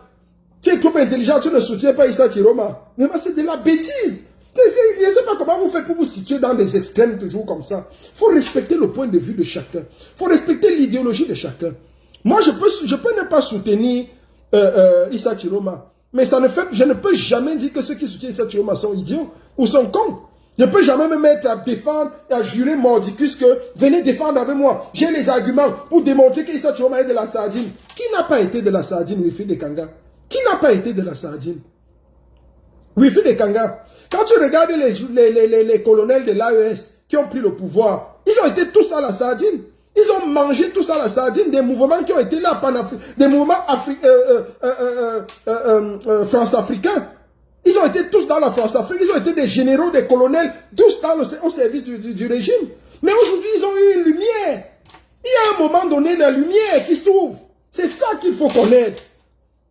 Tu es trop intelligent, tu ne soutiens pas Issa Chiroma. Mais c'est de la bêtise. Je ne sais pas comment vous faites pour vous situer dans des extrêmes toujours comme ça. Il faut respecter le point de vue de chacun. Il faut respecter l'idéologie de chacun. Moi, je peux ne pas soutenir Issa Chiroma. Mais ça ne fait, je ne peux jamais dire que ceux qui soutiennent Issa Chiroma sont idiots ou sont cons. Je ne peux jamais me mettre à défendre et à jurer mordicus que venez défendre avec moi. J'ai les arguments pour démontrer qu'Issa Chiroma est de la sardine. Qui n'a pas été de la sardine, Wilfried Ekanga? Qui n'a pas été de la sardine? Wilfried Ekanga, quand tu regardes les colonels de l'AES qui ont pris le pouvoir, ils ont été tous à la sardine. Ils ont mangé tous à la sardine, des mouvements qui ont été là, des mouvements France-africains. Ils ont été tous dans la France-Afrique, ils ont été des généraux, des colonels, tous au service du régime. Mais aujourd'hui, ils ont eu une lumière. Il y a un moment donné, la lumière qui s'ouvre. C'est ça qu'il faut connaître.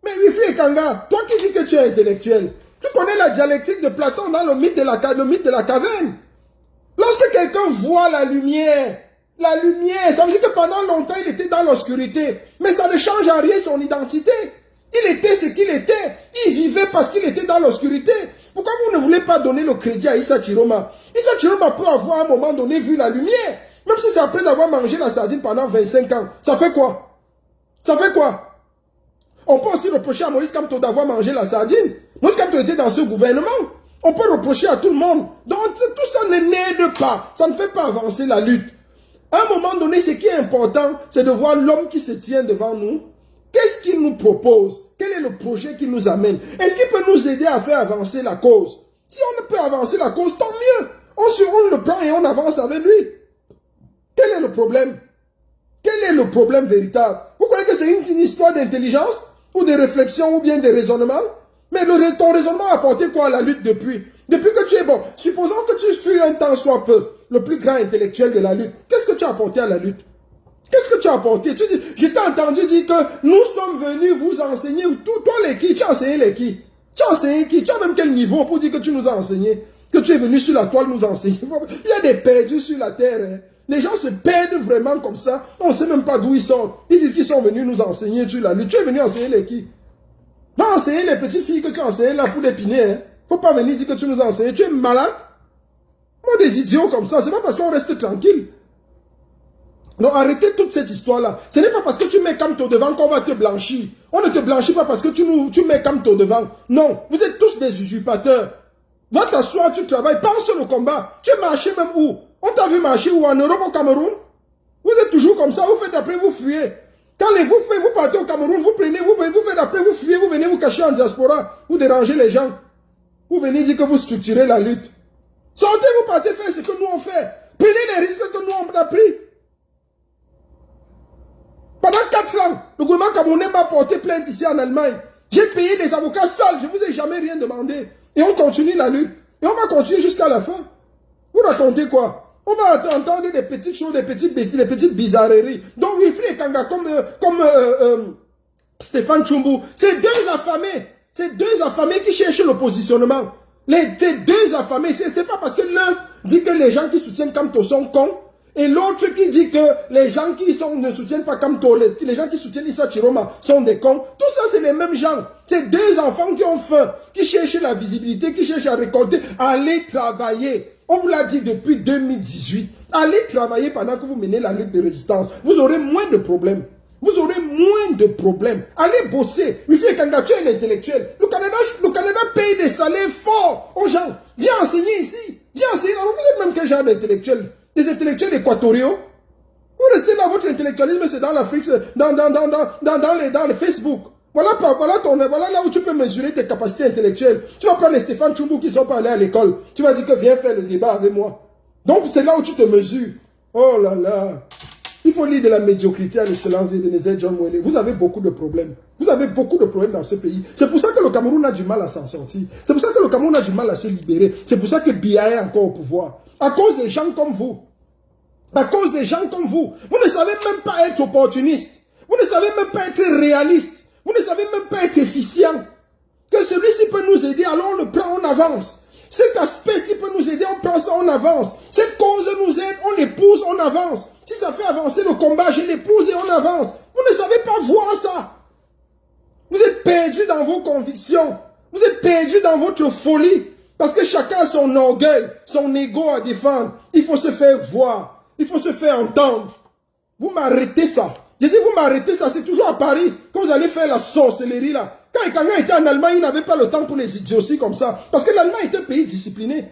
Mais Wilfried Ekanga, toi qui dis que tu es intellectuel, tu connais la dialectique de Platon dans le mythe de la caverne. Lorsque quelqu'un voit la lumière, ça veut dire que pendant longtemps, il était dans l'obscurité. Mais ça ne change en rien son identité. Il était ce qu'il était. Il vivait parce qu'il était dans l'obscurité. Pourquoi vous ne voulez pas donner le crédit à Issa Chiroma? Issa Chiroma peut avoir à un moment donné vu la lumière. Même si c'est après avoir mangé la sardine pendant 25 ans. Ça fait quoi? Ça fait quoi? On peut aussi reprocher à Maurice Kamto d'avoir mangé la sardine. Maurice Kamto était dans ce gouvernement. On peut reprocher à tout le monde. Donc tout ça ne n'aide pas. Ça ne fait pas avancer la lutte. À un moment donné, ce qui est important, c'est de voir l'homme qui se tient devant nous. Qu'est-ce qu'il nous propose? Quel est le projet qu'il nous amène? Est-ce qu'il peut nous aider à faire avancer la cause? Si on ne peut avancer la cause, tant mieux. On le prend et on avance avec lui. Quel est le problème? Quel est le problème véritable? Vous croyez que c'est une histoire d'intelligence? Ou de réflexion ou bien de raisonnement? Mais ton raisonnement a apporté quoi à la lutte depuis? Depuis que tu es bon. Supposons que tu fus un temps soit peu le plus grand intellectuel de la lutte. Qu'est-ce que tu as apporté à la lutte? Qu'est-ce que tu as apporté? Je t'ai entendu dire que nous sommes venus vous enseigner. Toi, les qui? Tu as enseigné les qui? Tu as enseigné qui? Tu as même quel niveau pour dire que tu nous as enseigné? Que tu es venu sur la toile nous enseigner? Il y a des perdus sur la terre. Hein. Les gens se perdent vraiment comme ça. On ne sait même pas d'où ils sont. Ils disent qu'ils sont venus nous enseigner sur la lutte. Tu es venu enseigner les qui? Va enseigner les petites filles que tu as enseignées là pour l'épiner. Hein. Faut pas venir dire que tu nous as enseigné. Tu es malade? Moi, des idiots comme ça, c'est pas parce qu'on reste tranquille. Donc arrêtez toute cette histoire-là. Ce n'est pas parce que tu mets Kamto devant qu'on va te blanchir. On ne te blanchit pas parce que tu mets Kamto devant. Non, vous êtes tous des usurpateurs. Va t'asseoir, tu travailles, pense sur le combat. Tu es marché même où? On t'a vu marcher où? En Europe, au Cameroun? Vous êtes toujours comme ça, vous faites après, vous fuyez. Quand vous partez au Cameroun, vous prenez, vous faites après, vous fuyez, vous venez vous cacher en diaspora, vous dérangez les gens. Vous venez dire que vous structurez la lutte. Sortez, vous partez faire ce que nous on fait. Prenez les risques que nous on a pris. Pendant 4 ans, le gouvernement camerounais m'a porté plainte ici en Allemagne. J'ai payé des avocats sales, je ne vous ai jamais rien demandé. Et on continue la lutte. Et on va continuer jusqu'à la fin. Vous racontez quoi? On va entendre des petites choses, des petites bêtises, des petites bizarreries. Donc Wilfried Ekanga comme Stéphane Tshombo, c'est deux affamés. C'est deux affamés qui cherchent le positionnement. Tes deux affamés, c'est pas parce que l'un dit que les gens qui soutiennent Kamto sont cons, et l'autre qui dit que les gens qui ne soutiennent pas Kamto, les gens qui soutiennent Issa Chiroma sont des cons. Tout ça, c'est les mêmes gens. C'est deux enfants qui ont faim, qui cherchent la visibilité, qui cherchent à récolter. Allez travailler. On vous l'a dit depuis 2018. Allez travailler pendant que vous menez la lutte de résistance. Vous aurez moins de problèmes. Vous aurez moins de problèmes. Allez bosser. Wifi Ekanga, tu es un intellectuel. Le Canada paye des salaires forts aux gens. Viens enseigner ici. Viens enseigner. Alors, vous êtes même quel genre d'intellectuel? Des intellectuels équatoriaux? Vous restez dans votre intellectualisme, c'est dans l'Afrique, dans les Facebook. Voilà là où tu peux mesurer tes capacités intellectuelles. Tu vas prendre les Stéphane Tchoumbou qui ne sont pas allés à l'école. Tu vas dire que viens faire le débat avec moi. Donc, c'est là où tu te mesures. Oh là là. Il faut lire de la médiocrité à l'excellence d'Ebenezer John Mwele. Vous avez beaucoup de problèmes. Vous avez beaucoup de problèmes dans ce pays. C'est pour ça que le Cameroun a du mal à s'en sortir. C'est pour ça que le Cameroun a du mal à se libérer. C'est pour ça que Biya est encore au pouvoir. À cause des gens comme vous. À cause des gens comme vous. Vous ne savez même pas être opportuniste. Vous ne savez même pas être réaliste. Vous ne savez même pas être efficient. Que celui-ci peut nous aider, alors on le prend, on avance. Cet aspect-ci peut nous aider, on prend ça, on avance. Cette cause nous aide, on l'épouse, on avance. Si ça fait avancer le combat, je l'épouse et on avance. Vous ne savez pas voir ça. Vous êtes perdus dans vos convictions. Vous êtes perdus dans votre folie. Parce que chacun a son orgueil, son ego à défendre. Il faut se faire voir. Il faut se faire entendre. Vous m'arrêtez ça. J'ai dit, vous m'arrêtez ça. C'est toujours à Paris. Quand vous allez faire la sorcellerie là. Quand Ekanga était en Allemagne, il n'avait pas le temps pour les idioties comme ça. Parce que l'Allemagne était un pays discipliné.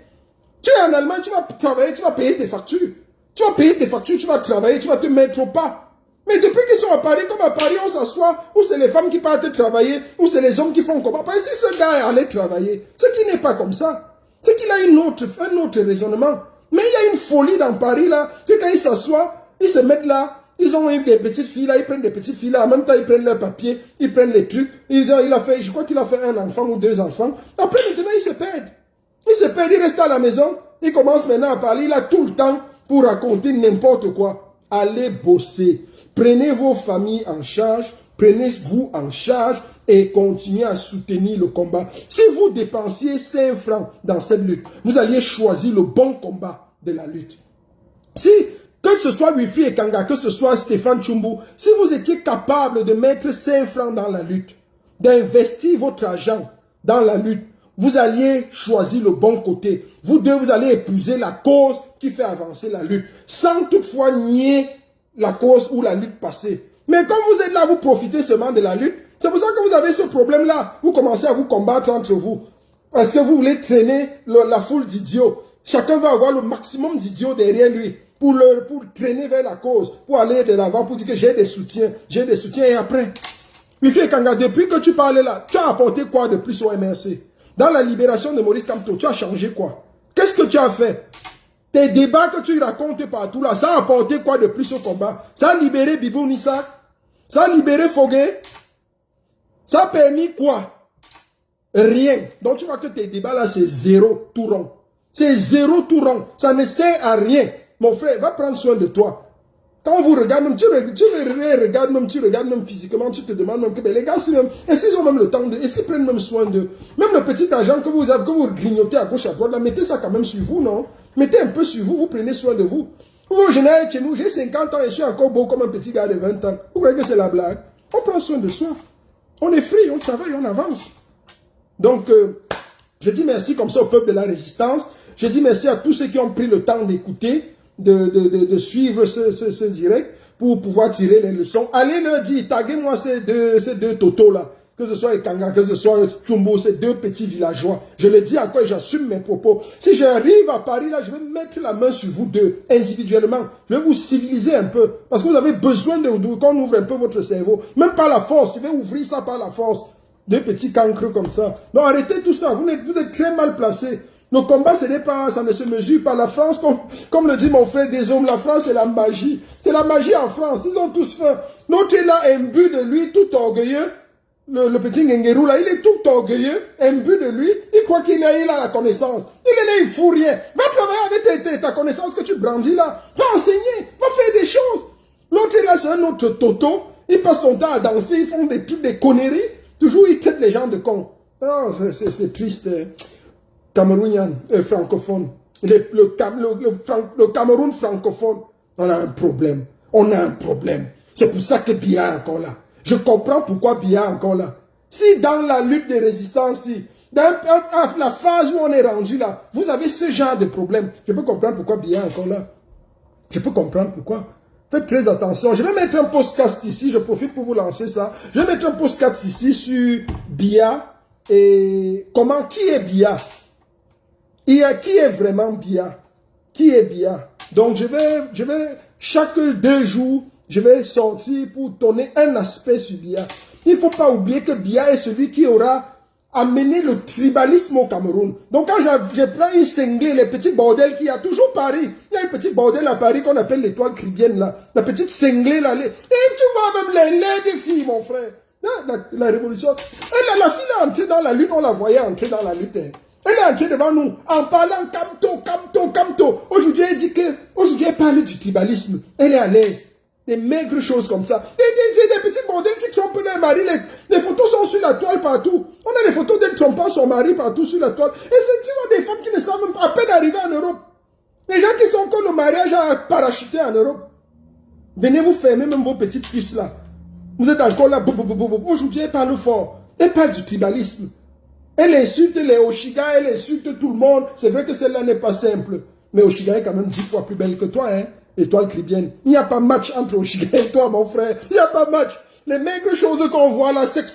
Tu es en Allemagne, tu vas travailler, tu vas payer tes factures. Tu vas payer tes factures, tu vas travailler, tu vas te mettre au pas. Mais depuis qu'ils sont à Paris, comme à Paris, on s'assoit, ou c'est les femmes qui partent travailler, ou c'est les hommes qui font combat. Parce que si ce gars est allé travailler, c'est qu'il n'est pas comme ça. C'est qu'il a un autre raisonnement. Mais il y a une folie dans Paris, là, que quand ils s'assoient, ils se mettent là, ils ont eu des petites filles là, ils prennent des petites filles là, en même temps ils prennent leurs papiers, ils prennent les trucs, je crois qu'il a fait un enfant ou deux enfants. Après maintenant ils se perdent. Ils se perdent, ils restent à la maison, ils commencent maintenant à parler, il a tout le temps pour raconter n'importe quoi. Allez bosser, prenez vos familles en charge, prenez-vous en charge et continuez à soutenir le combat. Si vous dépensiez 5 francs dans cette lutte, vous alliez choisir le bon combat de la lutte. Si que ce soit Wifi Ekanga, que ce soit Stéphane Tchoumbou, si vous étiez capable de mettre 5 francs dans la lutte, d'investir votre argent dans la lutte, vous alliez choisir le bon côté. Vous deux, vous allez épouser la cause qui fait avancer la lutte, sans toutefois nier la cause ou la lutte passée. Mais quand vous êtes là, vous profitez seulement de la lutte. C'est pour ça que vous avez ce problème-là. Vous commencez à vous combattre entre vous. Parce que vous voulez traîner la foule d'idiots. Chacun va avoir le maximum d'idiots derrière lui. Pour traîner vers la cause, pour aller de l'avant, pour dire que j'ai des soutiens, et après. Wifi Ekanga, depuis que tu parles là, tu as apporté quoi de plus au MRC? Dans la libération de Maurice Kamto, tu as changé quoi? Qu'est-ce que tu as fait? Tes débats que tu racontes partout là, ça a apporté quoi de plus au combat? Ça a libéré Bibou Nissa? Ça a libéré Fogué? Ça a permis quoi? Rien. Donc tu vois que tes débats là, c'est zéro tout rond. C'est zéro tout rond. Ça ne sert à rien. Mon frère, va prendre soin de toi. Quand on vous regarde, même, tu regardes même physiquement, tu te demandes même que les gars, est-ce qu'ils ont même le temps de, est-ce qu'ils prennent même soin de, même le petit argent que vous avez, que vous grignotez à gauche à droite, là, mettez ça quand même sur vous, non? Mettez un peu sur vous, vous prenez soin de vous. Vous, général, chez nous, j'ai 50 ans et je suis encore beau comme un petit gars de 20 ans. Vous croyez que c'est la blague? On prend soin de soi. On est free, on travaille, on avance. Donc, je dis merci comme ça au peuple de la résistance. Je dis merci à tous ceux qui ont pris le temps d'écouter, de suivre ce direct pour pouvoir tirer les leçons. Allez leur dire, taguez-moi ces deux totos là. Que ce soit Ekanga, que ce soit Tchoumbou, ces deux petits villageois. Je le dis encore et j'assume mes propos. Si j'arrive à Paris là, je vais mettre la main sur vous deux, individuellement. Je vais vous civiliser un peu. Parce que vous avez besoin qu'on ouvre un peu votre cerveau. Même par la force, je vais ouvrir ça par la force. Deux petits cancres comme ça. Non, arrêtez tout ça. Vous êtes très mal placés. Nos combats, ça ne se mesure pas. La France, comme le dit mon frère des hommes, la France, c'est la magie. C'est la magie en France. Ils ont tous faim. L'autre est là, imbu de lui, tout orgueilleux. Le petit Ngengerou, là, il est tout orgueilleux, imbu de lui. Il croit qu'il a la connaissance. Il est là, il fout rien. Va travailler avec ta connaissance que tu brandis là. Va enseigner. Va faire des choses. L'autre est là, c'est un autre toto. Il passe son temps à danser. Ils font des trucs, des conneries. Toujours, ils traitent les gens de cons. Oh, c'est triste. Camerounien, francophone. Le Cameroun francophone, on a un problème. On a un problème. C'est pour ça que Biya est encore là. Je comprends pourquoi Biya est encore là. Si dans la lutte de résistance, si, dans la phase où on est rendu là, vous avez ce genre de problème, je peux comprendre pourquoi Biya est encore là. Je peux comprendre pourquoi. Faites très attention. Je vais mettre un podcast ici. Je profite pour vous lancer ça. Je vais mettre un podcast ici sur Biya et comment, qui est Biya? Qui est vraiment Biya? Qui est Biya? Donc, je vais, chaque 2 jours, je vais sortir pour donner un aspect sur Biya. Il ne faut pas oublier que Biya est celui qui aura amené le tribalisme au Cameroun. Donc quand je prends une cinglée, les petits bordels qu'il y a toujours Paris, il y a un petit bordel à Paris qu'on appelle l'étoile cribienne là, la petite cinglée là, et tu vois même les filles mon frère, la révolution, la fille est entrée dans la lutte, on la voyait entrer dans la lutte, elle est entrée devant nous en parlant Kamto. Aujourd'hui elle dit que, aujourd'hui elle parle du tribalisme, elle est à l'aise. Des maigres choses comme ça. Des petits bordels qui trompent leur mari. Les photos sont sur la toile partout. On a des photos d'elle trompant son mari partout sur la toile. Et c'est tu vois des femmes qui ne savent même pas à peine arriver en Europe. Les gens qui sont comme le mariage à parachuter en Europe. Venez vous fermer même vos petites cuisses là. Vous êtes encore là. Aujourd'hui, elle parle fort. Elle parle du tribalisme. Elle insulte les Oshiga, elle insulte tout le monde. C'est vrai que celle-là n'est pas simple. Mais Oshiga est quand même 10 fois plus belle que toi, hein. Étoile cribienne. Il n'y a pas match entre Oshiga et toi, mon frère. Il n'y a pas match. Les maigres choses qu'on voit là, sec,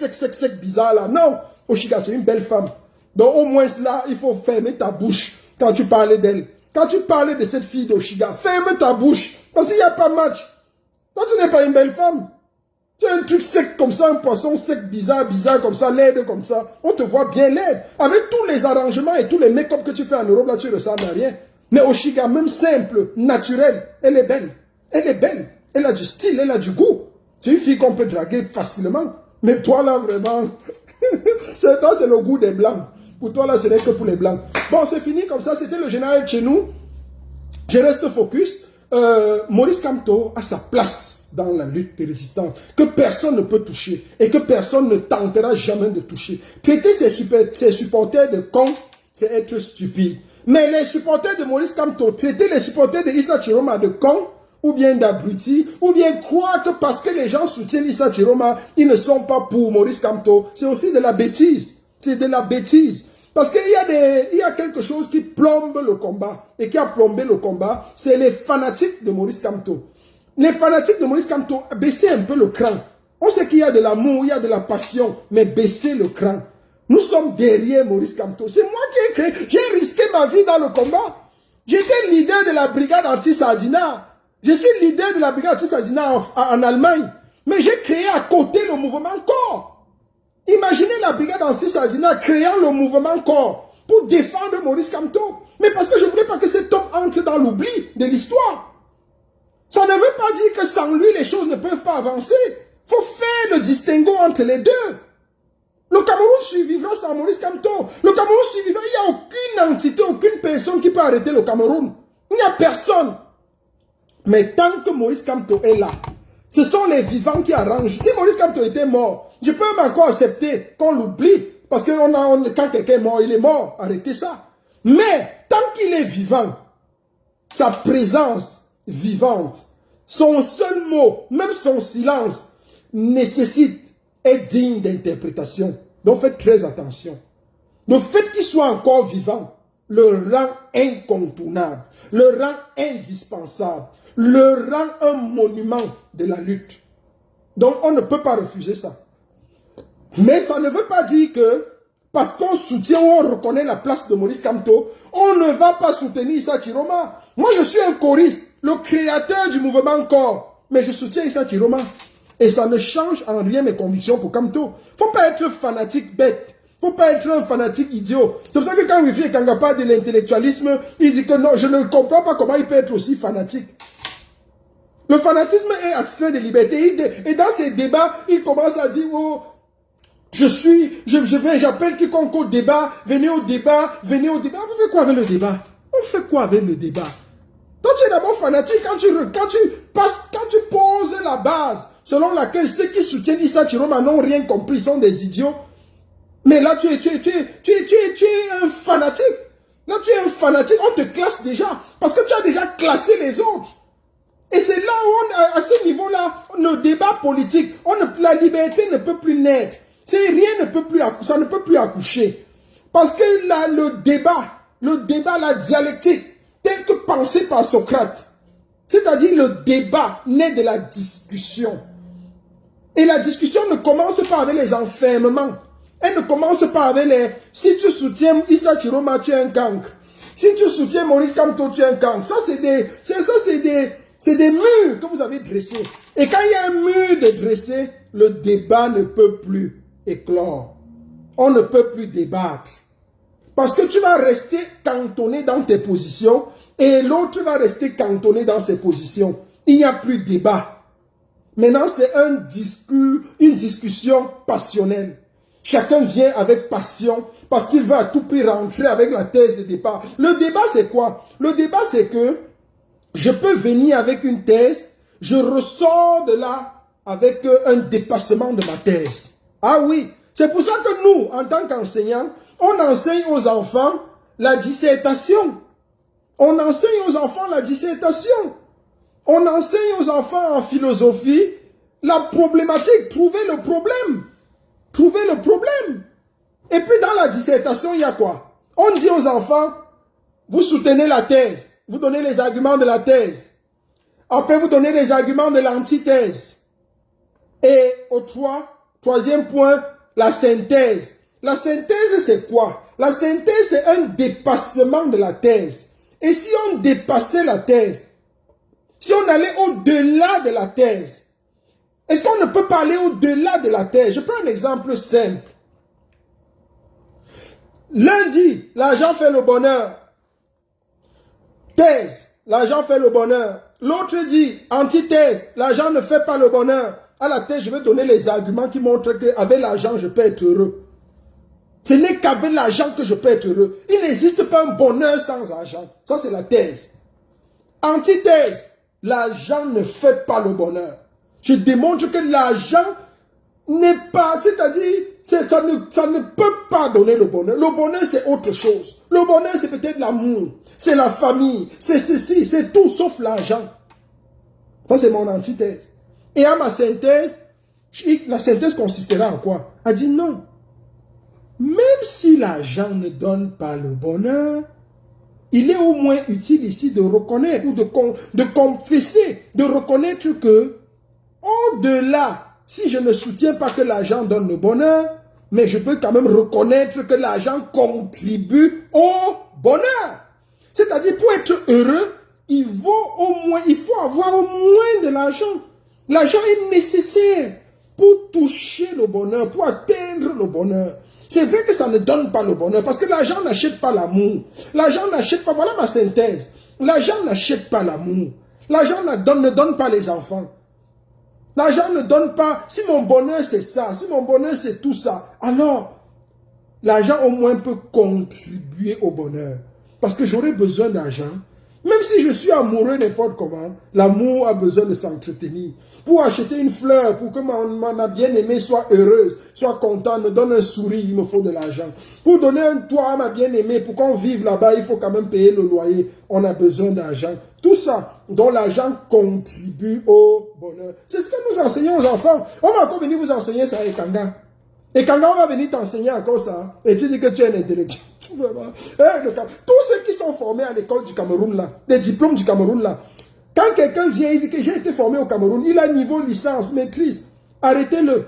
bizarre là. Non. Oshiga, c'est une belle femme. Donc, au moins là, il faut fermer ta bouche quand tu parlais d'elle. Quand tu parlais de cette fille d'Oshiga, ferme ta bouche. Parce qu'il n'y a pas match. Toi, tu n'es pas une belle femme. Tu as un truc sec comme ça, un poisson sec, bizarre comme ça, laide comme ça. On te voit bien laide. Avec tous les arrangements et tous les make-up que tu fais en Europe, là, tu ne ressembles à rien. Mais Oshiga, même simple, naturelle, elle est belle. Elle est belle. Elle a du style, elle a du goût. C'est une fille qu'on peut draguer facilement. Mais toi, là, vraiment, toi, c'est le goût des blancs. Pour toi, là, ce n'est que pour les blancs. Bon, c'est fini comme ça. C'était le général chez nous. Je reste focus. Maurice Kamto a sa place dans la lutte de résistance que personne ne peut toucher et que personne ne tentera jamais de toucher. Traiter ses supporters de cons, c'est être stupide. Mais les supporters de Maurice Kamto, traiter les supporters de Issa Chiroma de cons, ou bien d'abrutis, ou bien croire que parce que les gens soutiennent Issa Chiroma, ils ne sont pas pour Maurice Kamto, c'est aussi de la bêtise. C'est de la bêtise. Parce qu'il y a quelque chose qui plombe le combat, et qui a plombé le combat, c'est les fanatiques de Maurice Kamto. Les fanatiques de Maurice Kamto, baissez un peu le cran. On sait qu'il y a de l'amour, il y a de la passion, mais baissez le cran. Nous sommes derrière Maurice Kamto. C'est moi qui ai créé. J'ai risqué ma vie dans le combat. J'étais leader de la brigade anti-Sardina. Je suis leader de la brigade anti-Sardina en Allemagne. Mais j'ai créé à côté le mouvement corps. Imaginez la brigade anti-Sardina créant le mouvement corps pour défendre Maurice Kamto. Mais parce que je ne voulais pas que cet homme entre dans l'oubli de l'histoire. Ça ne veut pas dire que sans lui, les choses ne peuvent pas avancer. Il faut faire le distinguo entre les deux. Le Cameroun survivra sans Maurice Kamto. Le Cameroun survivra. Il n'y a aucune entité, aucune personne qui peut arrêter le Cameroun. Il n'y a personne. Mais tant que Maurice Kamto est là, ce sont les vivants qui arrangent. Si Maurice Kamto était mort, je peux même encore accepter qu'on l'oublie. Parce que quand quelqu'un est mort, il est mort. Arrêtez ça. Mais tant qu'il est vivant, sa présence vivante, son seul mot, même son silence, nécessite, est digne d'interprétation. Donc faites très attention. Le fait qu'il soit encore vivant le rend incontournable, le rend indispensable, le rend un monument de la lutte. Donc on ne peut pas refuser ça. Mais ça ne veut pas dire que parce qu'on soutient ou on reconnaît la place de Maurice Kamto, on ne va pas soutenir Issa Chiroma. Moi je suis un choriste, le créateur du mouvement corps, mais je soutiens Issa Chiroma. Et ça ne change en rien mes convictions pour Kamto. Faut pas être fanatique bête. Faut pas être un fanatique idiot. C'est pour ça que quand Wifi Kanga parle de l'intellectualisme, il dit que non, je ne comprends pas comment il peut être aussi fanatique. Le fanatisme est abstrait de liberté. Et dans ces débats, il commence à dire, oh, j'appelle quiconque au débat, venez au débat, venez au débat. On fait quoi avec le débat? On fait quoi avec le débat? Donc tu es d'abord fanatique quand tu poses la base selon laquelle ceux qui soutiennent Issa Chiroma n'ont rien compris, sont des idiots. Mais là, tu es un fanatique. Là, tu es un fanatique, on te classe déjà. Parce que tu as déjà classé les autres. Et c'est là où, à ce niveau-là, le débat politique, la liberté ne peut plus naître. Rien ne peut plus, ça ne peut plus accoucher. Parce que là, le débat, la dialectique, tel que pensé par Socrate, c'est-à-dire le débat naît de la discussion. Et la discussion ne commence pas avec les enfermements. Elle ne commence pas avec les... Si tu soutiens Issa Chiroma, tu es un cancre. Si tu soutiens Maurice Kamto, tu es un cancre. Ça, c'est des murs que vous avez dressés. Et quand il y a un mur de dressé, le débat ne peut plus éclore. On ne peut plus débattre. Parce que tu vas rester cantonné dans tes positions et l'autre va rester cantonné dans ses positions. Il n'y a plus de débat. Maintenant, c'est une discussion passionnelle. Chacun vient avec passion parce qu'il veut à tout prix rentrer avec la thèse de départ. Le débat, c'est quoi? Le débat, c'est que je peux venir avec une thèse, je ressors de là avec un dépassement de ma thèse. Ah oui, c'est pour ça que nous, en tant qu'enseignants, on enseigne aux enfants la dissertation. On enseigne aux enfants la dissertation. On enseigne aux enfants en philosophie la problématique, trouver le problème. Trouver le problème. Et puis dans la dissertation, il y a quoi? On dit aux enfants, vous soutenez la thèse, vous donnez les arguments de la thèse. Après, vous donnez les arguments de l'antithèse. Et au troisième point, la synthèse. La synthèse, c'est quoi? La synthèse, c'est un dépassement de la thèse. Et si on dépassait la thèse, si on allait au-delà de la thèse, est-ce qu'on ne peut pas aller au-delà de la thèse? Je prends un exemple simple. L'un dit, l'argent fait le bonheur. Thèse, l'argent fait le bonheur. L'autre dit, antithèse, l'argent ne fait pas le bonheur. À la thèse, je vais donner les arguments qui montrent qu'avec l'argent, je peux être heureux. Ce n'est qu'avec l'argent que je peux être heureux. Il n'existe pas un bonheur sans argent. Ça, c'est la thèse. Antithèse, l'argent ne fait pas le bonheur. Je démontre que l'argent n'est pas, c'est-à-dire, ça ne peut pas donner le bonheur. Le bonheur, c'est autre chose. Le bonheur, c'est peut-être l'amour, c'est la famille, c'est ceci, c'est tout sauf l'argent. Ça, c'est mon antithèse. Et à ma synthèse, la synthèse consistera en quoi? Elle dit non. Même si l'argent ne donne pas le bonheur, il est au moins utile ici de reconnaître ou de confesser, de reconnaître que au-delà, si je ne soutiens pas que l'argent donne le bonheur, mais je peux quand même reconnaître que l'argent contribue au bonheur. C'est-à-dire, pour être heureux, il faut avoir au moins de l'argent. L'argent est nécessaire pour toucher le bonheur, pour atteindre le bonheur. C'est vrai que ça ne donne pas le bonheur, parce que l'argent n'achète pas l'amour. L'argent n'achète pas, voilà ma synthèse. L'argent n'achète pas l'amour. L'argent ne donne pas les enfants. L'argent ne donne pas, si mon bonheur c'est ça, si mon bonheur c'est tout ça, alors l'argent au moins peut contribuer au bonheur. Parce que j'aurai besoin d'argent. Même si je suis amoureux n'importe comment, l'amour a besoin de s'entretenir. Pour acheter une fleur, pour que ma bien-aimée soit heureuse, soit contente, me donne un sourire, il me faut de l'argent. Pour donner un toit à ma bien-aimée, pour qu'on vive là-bas, il faut quand même payer le loyer. On a besoin d'argent. Tout ça, dont l'argent contribue au bonheur. C'est ce que nous enseignons aux enfants. On va encore venir vous enseigner ça à Ekanga. Et quand on va venir t'enseigner encore ça, et tu dis que tu es un intellectuel. Tous ceux qui sont formés à l'école du Cameroun là, des diplômes du Cameroun là, quand quelqu'un vient et dit que j'ai été formé au Cameroun, il a niveau licence, maîtrise, arrêtez-le.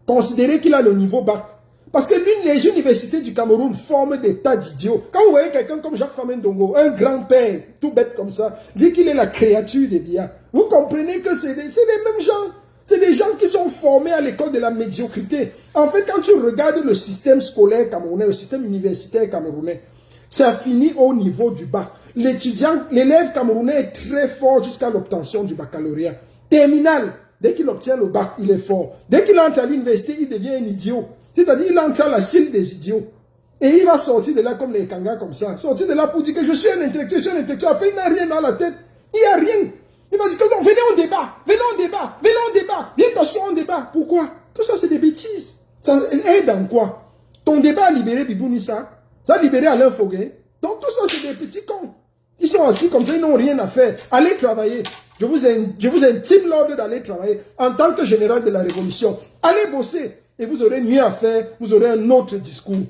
Considérez qu'il a le niveau bac. Parce que les universités du Cameroun forment des tas d'idiots. Quand vous voyez quelqu'un comme Jacques Famendongo, un grand-père, tout bête comme ça, dit qu'il est la créature des Biya, vous comprenez que c'est les mêmes gens. C'est des gens qui sont formés à l'école de la médiocrité. En fait, quand tu regardes le système scolaire camerounais, le système universitaire camerounais, ça finit au niveau du bac. L'élève camerounais est très fort jusqu'à l'obtention du baccalauréat. Terminal, dès qu'il obtient le bac, il est fort. Dès qu'il entre à l'université, il devient un idiot. C'est-à-dire, il entre à la cible des idiots. Et il va sortir de là comme les Kangas comme ça. Sortir de là pour dire que je suis un intellectuel, je suis un intellectuel. En fait, il n'a rien dans la tête. Il n'y a rien. Il va dire que non, venez au débat, venez au débat, venez au débat, viens t'asseoir en débat. Pourquoi? Tout ça, c'est des bêtises. Ça aide dans quoi? Ton débat a libéré Bibounissa, ça a libéré Alain Foguet. Donc tout ça, c'est des petits cons. Ils sont assis comme ça, ils n'ont rien à faire. Allez travailler. Je vous intime l'ordre d'aller travailler en tant que général de la révolution. Allez bosser et vous aurez mieux à faire, vous aurez un autre discours.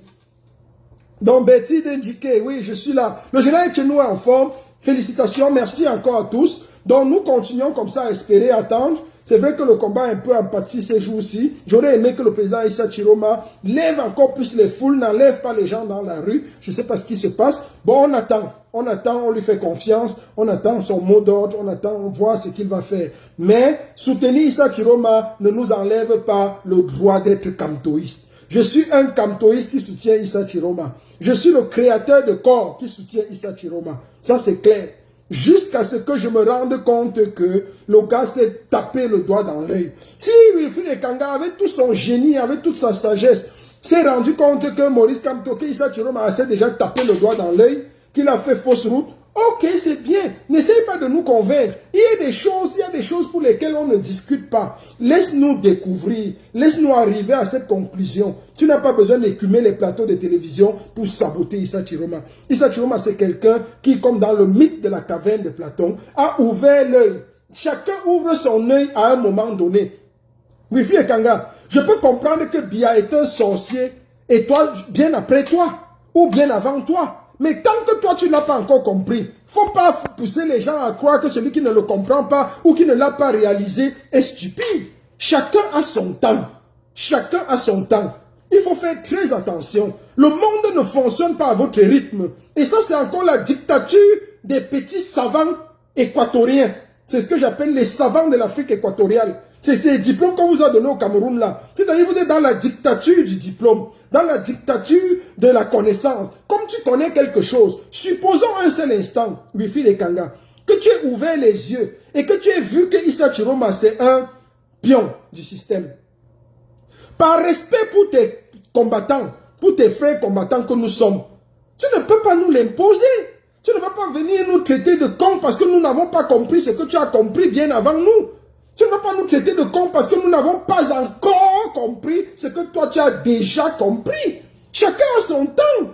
Donc Betty d'indiquer, oui, je suis là. Le général Tchenou est en forme. Félicitations, merci encore à tous. Donc nous continuons comme ça à espérer, attendre. C'est vrai que le combat est un peu empathique ces jours-ci. J'aurais aimé que le président Issa Chiroma lève encore plus les foules, n'enlève pas les gens dans la rue. Je ne sais pas ce qui se passe. Bon, on attend, on lui fait confiance, on attend son mot d'ordre, on attend, on voit ce qu'il va faire. Mais soutenir Issa Chiroma ne nous enlève pas le droit d'être kamtoïste. Je suis un kamtoïste qui soutient Issa Chiroma. Je suis le créateur de corps qui soutient Issa Chiroma. Ça, c'est clair. Jusqu'à ce que je me rende compte que le gars s'est tapé le doigt dans l'œil. Si Wilfried Ekanga, avec tout son génie, avec toute sa sagesse, s'est rendu compte que Maurice Kamto, Issa Chiroma s'est déjà tapé le doigt dans l'œil, qu'il a fait fausse route, ok, c'est bien. N'essaye pas de nous convaincre. Il y a des choses pour lesquelles on ne discute pas. Laisse-nous découvrir. Laisse-nous arriver à cette conclusion. Tu n'as pas besoin d'écumer les plateaux de télévision pour saboter Issa Chiroma. Issa Chiroma, c'est quelqu'un qui, comme dans le mythe de la caverne de Platon, a ouvert l'œil. Chacun ouvre son œil à un moment donné. Wilfried Ekanga, je peux comprendre que Biya est un sorcier et toi, bien après toi, ou bien avant toi. Mais tant que toi, tu ne l'as pas encore compris, il ne faut pas pousser les gens à croire que celui qui ne le comprend pas ou qui ne l'a pas réalisé est stupide. Chacun a son temps. Chacun a son temps. Il faut faire très attention. Le monde ne fonctionne pas à votre rythme. Et ça, c'est encore la dictature des petits savants équatoriens. C'est ce que j'appelle les savants de l'Afrique équatoriale. C'est les diplômes qu'on vous a donnés au Cameroun là. C'est-à-dire vous êtes dans la dictature du diplôme, dans la dictature de la connaissance. Comme tu connais quelque chose, supposons un seul instant, Wilfried Ekanga, que tu aies ouvert les yeux et que tu aies vu que Issa Chiroma c'est un pion du système. Par respect pour tes combattants, pour tes frères combattants que nous sommes, tu ne peux pas nous l'imposer. Tu ne vas pas venir nous traiter de cons parce que nous n'avons pas compris ce que tu as compris bien avant nous. Tu ne vas pas nous traiter de cons parce que nous n'avons pas encore compris ce que toi tu as déjà compris. Chacun a son temps.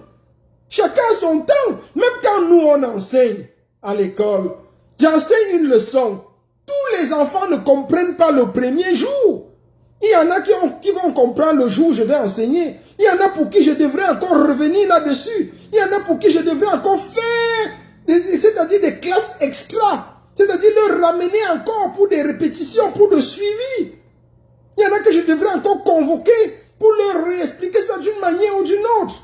Chacun a son temps. Même quand nous on enseigne à l'école, j'enseigne une leçon. Tous les enfants ne comprennent pas le premier jour. Il y en a qui vont comprendre le jour où je vais enseigner. Il y en a pour qui je devrais encore revenir là-dessus. Il y en a pour qui je devrais encore faire, c'est-à-dire des classes extra. C'est-à-dire leur ramener encore pour des répétitions, pour le suivi. Il y en a que je devrais encore convoquer pour leur réexpliquer ça d'une manière ou d'une autre.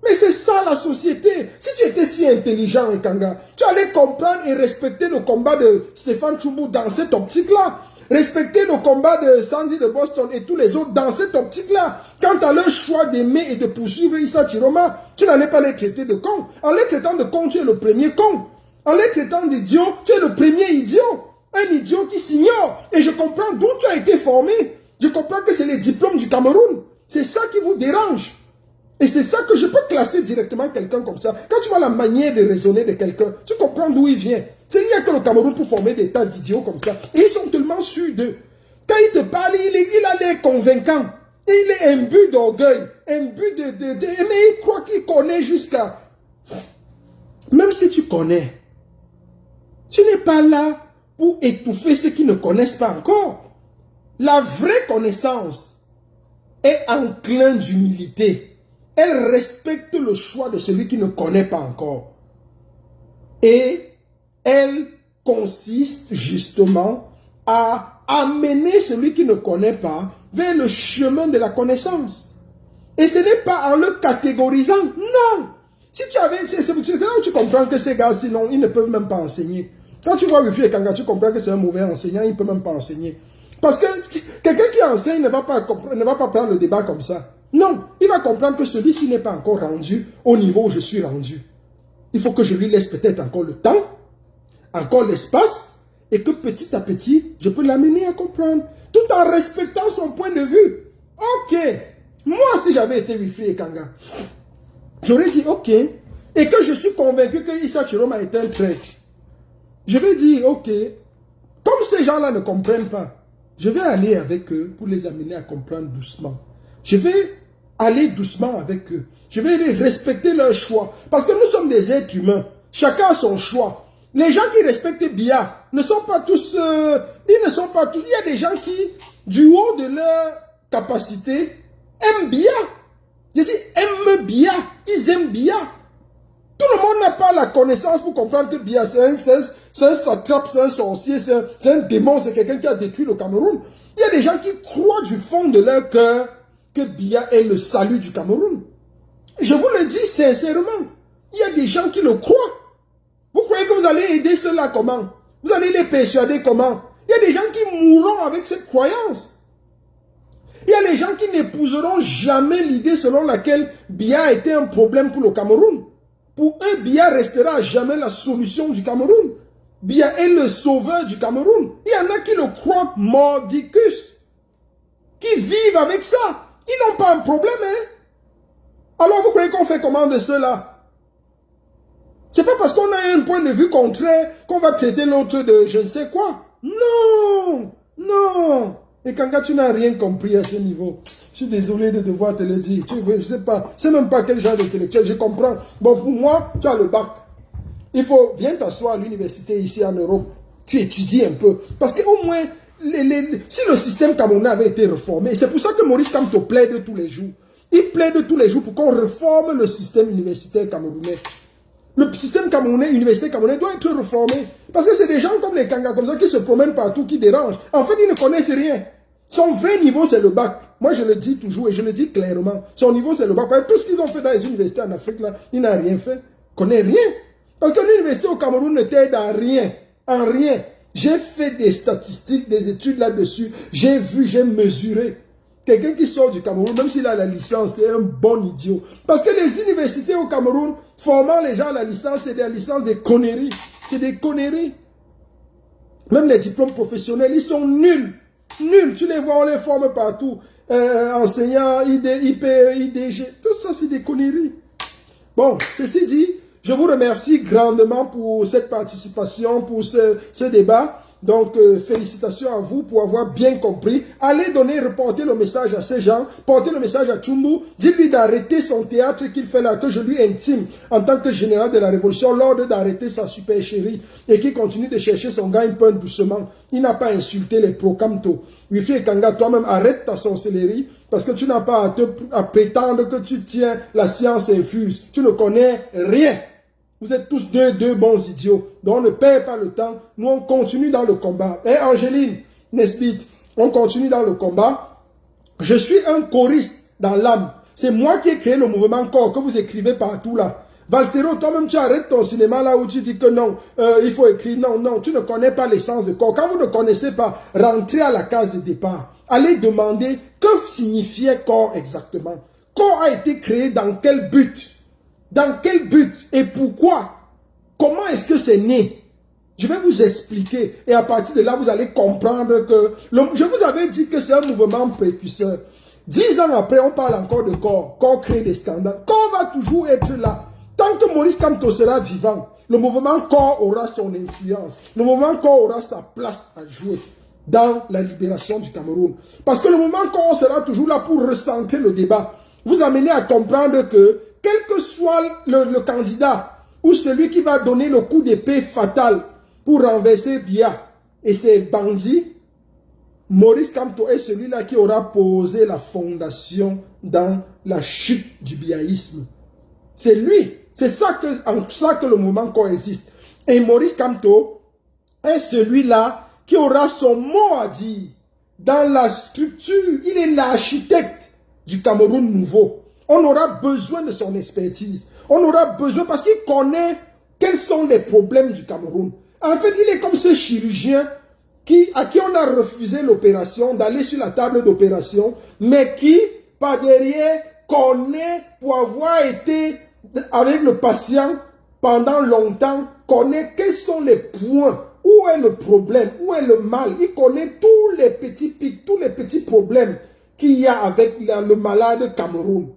Mais c'est ça la société. Si tu étais si intelligent, Ekanga, tu allais comprendre et respecter le combat de Stéphane Tchoumbou dans cette optique-là. Respecter le combat de Sandy de Boston et tous les autres dans cette optique-là. Quant à leur choix d'aimer et de poursuivre Issa Chiroma, tu n'allais pas les traiter de cons. En les traitant de cons, tu es le premier con. En les traitant d'idiot, tu es le premier idiot. Un idiot qui s'ignore. Et je comprends d'où tu as été formé. Je comprends que c'est les diplômes du Cameroun. C'est ça qui vous dérange. Et c'est ça que je peux classer directement quelqu'un comme ça. Quand tu vois la manière de raisonner de quelqu'un, tu comprends d'où il vient. Il n'y a que le Cameroun pour former des tas d'idiots comme ça. Et ils sont tellement sûrs d'eux. Quand il te parle, il a l'air convaincant. Il est imbu d'orgueil, imbu mais il croit qu'il connaît jusqu'à... Même si tu connais, tu n'es pas là pour étouffer ceux qui ne connaissent pas encore. La vraie connaissance est enclin d'humilité. Elle respecte le choix de celui qui ne connaît pas encore. Et elle consiste justement à amener celui qui ne connaît pas vers le chemin de la connaissance. Et ce n'est pas en le catégorisant, non. Si tu avais, c'est là où tu comprends que ces gars, sinon, ils ne peuvent même pas enseigner. Quand tu vois Wilfried Ekanga, tu comprends que c'est un mauvais enseignant, il ne peut même pas enseigner. Parce que quelqu'un qui enseigne ne va pas prendre le débat comme ça. Non, il va comprendre que celui-ci n'est pas encore rendu au niveau où je suis rendu. Il faut que je lui laisse peut-être encore le temps, encore l'espace, et que petit à petit, je peux l'amener à comprendre, tout en respectant son point de vue. Ok, moi si j'avais été Wilfried Ekanga, j'aurais dit ok, et que je suis convaincu que Issa Chiroma est un traître. Je vais dire ok, comme ces gens-là ne comprennent pas, je vais aller avec eux pour les amener à comprendre doucement. Je vais allez doucement avec eux. Je vais respecter leur choix. Parce que nous sommes des êtres humains. Chacun a son choix. Les gens qui respectent Biya ne sont pas tous... ils ne sont pas tous... Il y a des gens qui, du haut de leur capacité, aiment Biya. Je dis, aiment Biya. Ils aiment Biya. Tout le monde n'a pas la connaissance pour comprendre que Biya, c'est un satrape, c'est un sorcier, c'est un démon, c'est quelqu'un qui a détruit le Cameroun. Il y a des gens qui croient du fond de leur cœur que Biya est le salut du Cameroun. Je vous le dis sincèrement. Il y a des gens qui le croient. Vous croyez que vous allez aider ceux-là comment? Vous allez les persuader comment? Il y a des gens qui mourront avec cette croyance. Il y a les gens qui n'épouseront jamais l'idée selon laquelle Biya a été un problème pour le Cameroun. Pour eux, Biya restera à jamais la solution du Cameroun. Biya est le sauveur du Cameroun. Il y en a qui le croient mordicus, qui vivent avec ça. Ils n'ont pas un problème, hein? Alors vous croyez qu'on fait comment de ceux-là? C'est pas parce qu'on a un point de vue contraire qu'on va traiter l'autre de je ne sais quoi. Non, non. Et quand tu n'as rien compris à ce niveau, je suis désolé de devoir te le dire. Je sais pas, je sais même pas quel genre d'intellectuel, je comprends. Bon, pour moi, tu as le bac. Il faut, viens t'asseoir à l'université ici en Europe. Tu étudies un peu. Parce qu'au moins, si le système camerounais avait été réformé, c'est pour ça que Maurice Kamto plaide tous les jours. Il plaide tous les jours pour qu'on réforme le système universitaire camerounais. Le système camerounais, universitaire camerounais doit être réformé. Parce que c'est des gens comme les Kangas comme ça qui se promènent partout, qui dérangent. En fait, ils ne connaissent rien. Son vrai niveau, c'est le bac. Moi, je le dis toujours et je le dis clairement. Son niveau, c'est le bac. Parce que tout ce qu'ils ont fait dans les universités en Afrique, là, il n'a rien fait. Il ne connaît rien. Parce que l'université au Cameroun ne t'aide en rien. En rien. J'ai fait des statistiques, des études là-dessus. J'ai vu, j'ai mesuré. Quelqu'un qui sort du Cameroun, même s'il a la licence, c'est un bon idiot. Parce que les universités au Cameroun, formant les gens à la licence, c'est des licences des conneries. C'est des conneries. Même les diplômes professionnels, ils sont nuls. Nuls. Tu les vois, on les forme partout. Enseignants, IP, IDG, tout ça, c'est des conneries. Bon, ceci dit, je vous remercie grandement pour cette participation, pour ce débat. Donc, félicitations à vous pour avoir bien compris. Allez donner, reporter le message à ces gens, porter le message à Tchumbu, dites-lui d'arrêter son théâtre qu'il fait là, que je lui intime en tant que général de la Révolution, l'ordre d'arrêter sa super chérie et qu'il continue de chercher son gagne-pain doucement. Il n'a pas insulté les pro-Kamto. Wifi Kanga, toi-même, arrête ta sorcellerie parce que tu n'as pas à prétendre que tu tiens la science infuse. Tu ne connais rien. Vous êtes tous deux bons idiots. Donc on ne perd pas le temps. Nous, on continue dans le combat. Et Angéline Nesbitt, on continue dans le combat. Je suis un choriste dans l'âme. C'est moi qui ai créé le mouvement corps que vous écrivez partout là. Valsero, toi-même, tu arrêtes ton cinéma là où tu dis que non, il faut écrire. Non, non, tu ne connais pas l'essence de corps. Quand vous ne connaissez pas, rentrez à la case de départ. Allez demander que signifiait corps exactement. Corps a été créé dans quel but? Dans quel but et pourquoi? Comment est-ce que c'est né? Je vais vous expliquer et à partir de là, vous allez comprendre que... je vous avais dit que c'est un mouvement précurseur. 10 ans après, on parle encore de corps. Corps crée des scandales. Corps va toujours être là. Tant que Maurice Kamto sera vivant, le mouvement corps aura son influence. Le mouvement corps aura sa place à jouer dans la libération du Cameroun. Parce que le mouvement corps sera toujours là pour recentrer le débat. Vous amener à comprendre que quel que soit le candidat ou celui qui va donner le coup d'épée fatal pour renverser Biya et ses bandits, Maurice Kamto est celui-là qui aura posé la fondation dans la chute du biaïsme. C'est lui. C'est en ça que le mouvement coexiste. Et Maurice Kamto est celui-là qui aura son mot à dire dans la structure. Il est l'architecte du Cameroun nouveau. On aura besoin de son expertise. On aura besoin parce qu'il connaît quels sont les problèmes du Cameroun. En fait, il est comme ce chirurgien à qui on a refusé l'opération, d'aller sur la table d'opération, mais qui, par derrière, connaît, pour avoir été avec le patient pendant longtemps, connaît quels sont les points, où est le problème, où est le mal. Il connaît tous les petits pics, tous les petits problèmes qu'il y a avec le malade Cameroun.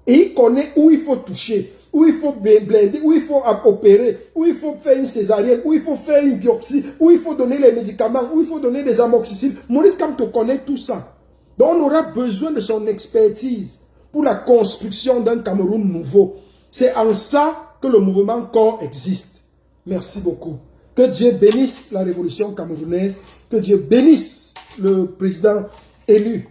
Et il connaît où il faut toucher, où il faut blinder, où il faut opérer, où il faut faire une césarienne, où il faut faire une biopsie, où il faut donner les médicaments, où il faut donner des amoxicilles. Maurice Kamto connaît tout ça. Donc on aura besoin de son expertise pour la construction d'un Cameroun nouveau. C'est en ça que le mouvement Corps existe. Merci beaucoup. Que Dieu bénisse la révolution camerounaise, que Dieu bénisse le président élu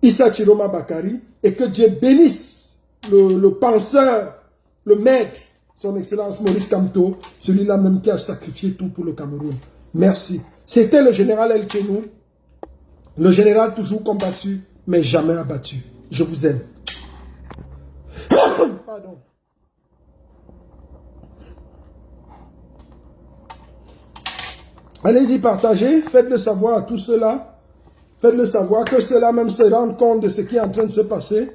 Issa Chiroma Bakari et que Dieu bénisse le penseur, le maître, son excellence Maurice Kamto, celui-là même qui a sacrifié tout pour le Cameroun. Merci. C'était le général El Chenou, le général toujours combattu, mais jamais abattu. Je vous aime. Pardon. Allez-y, partagez, faites-le savoir à tous ceux-là. Faites-le savoir, que ceux-là même se rendent compte de ce qui est en train de se passer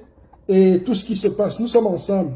et tout ce qui se passe. Nous sommes ensemble.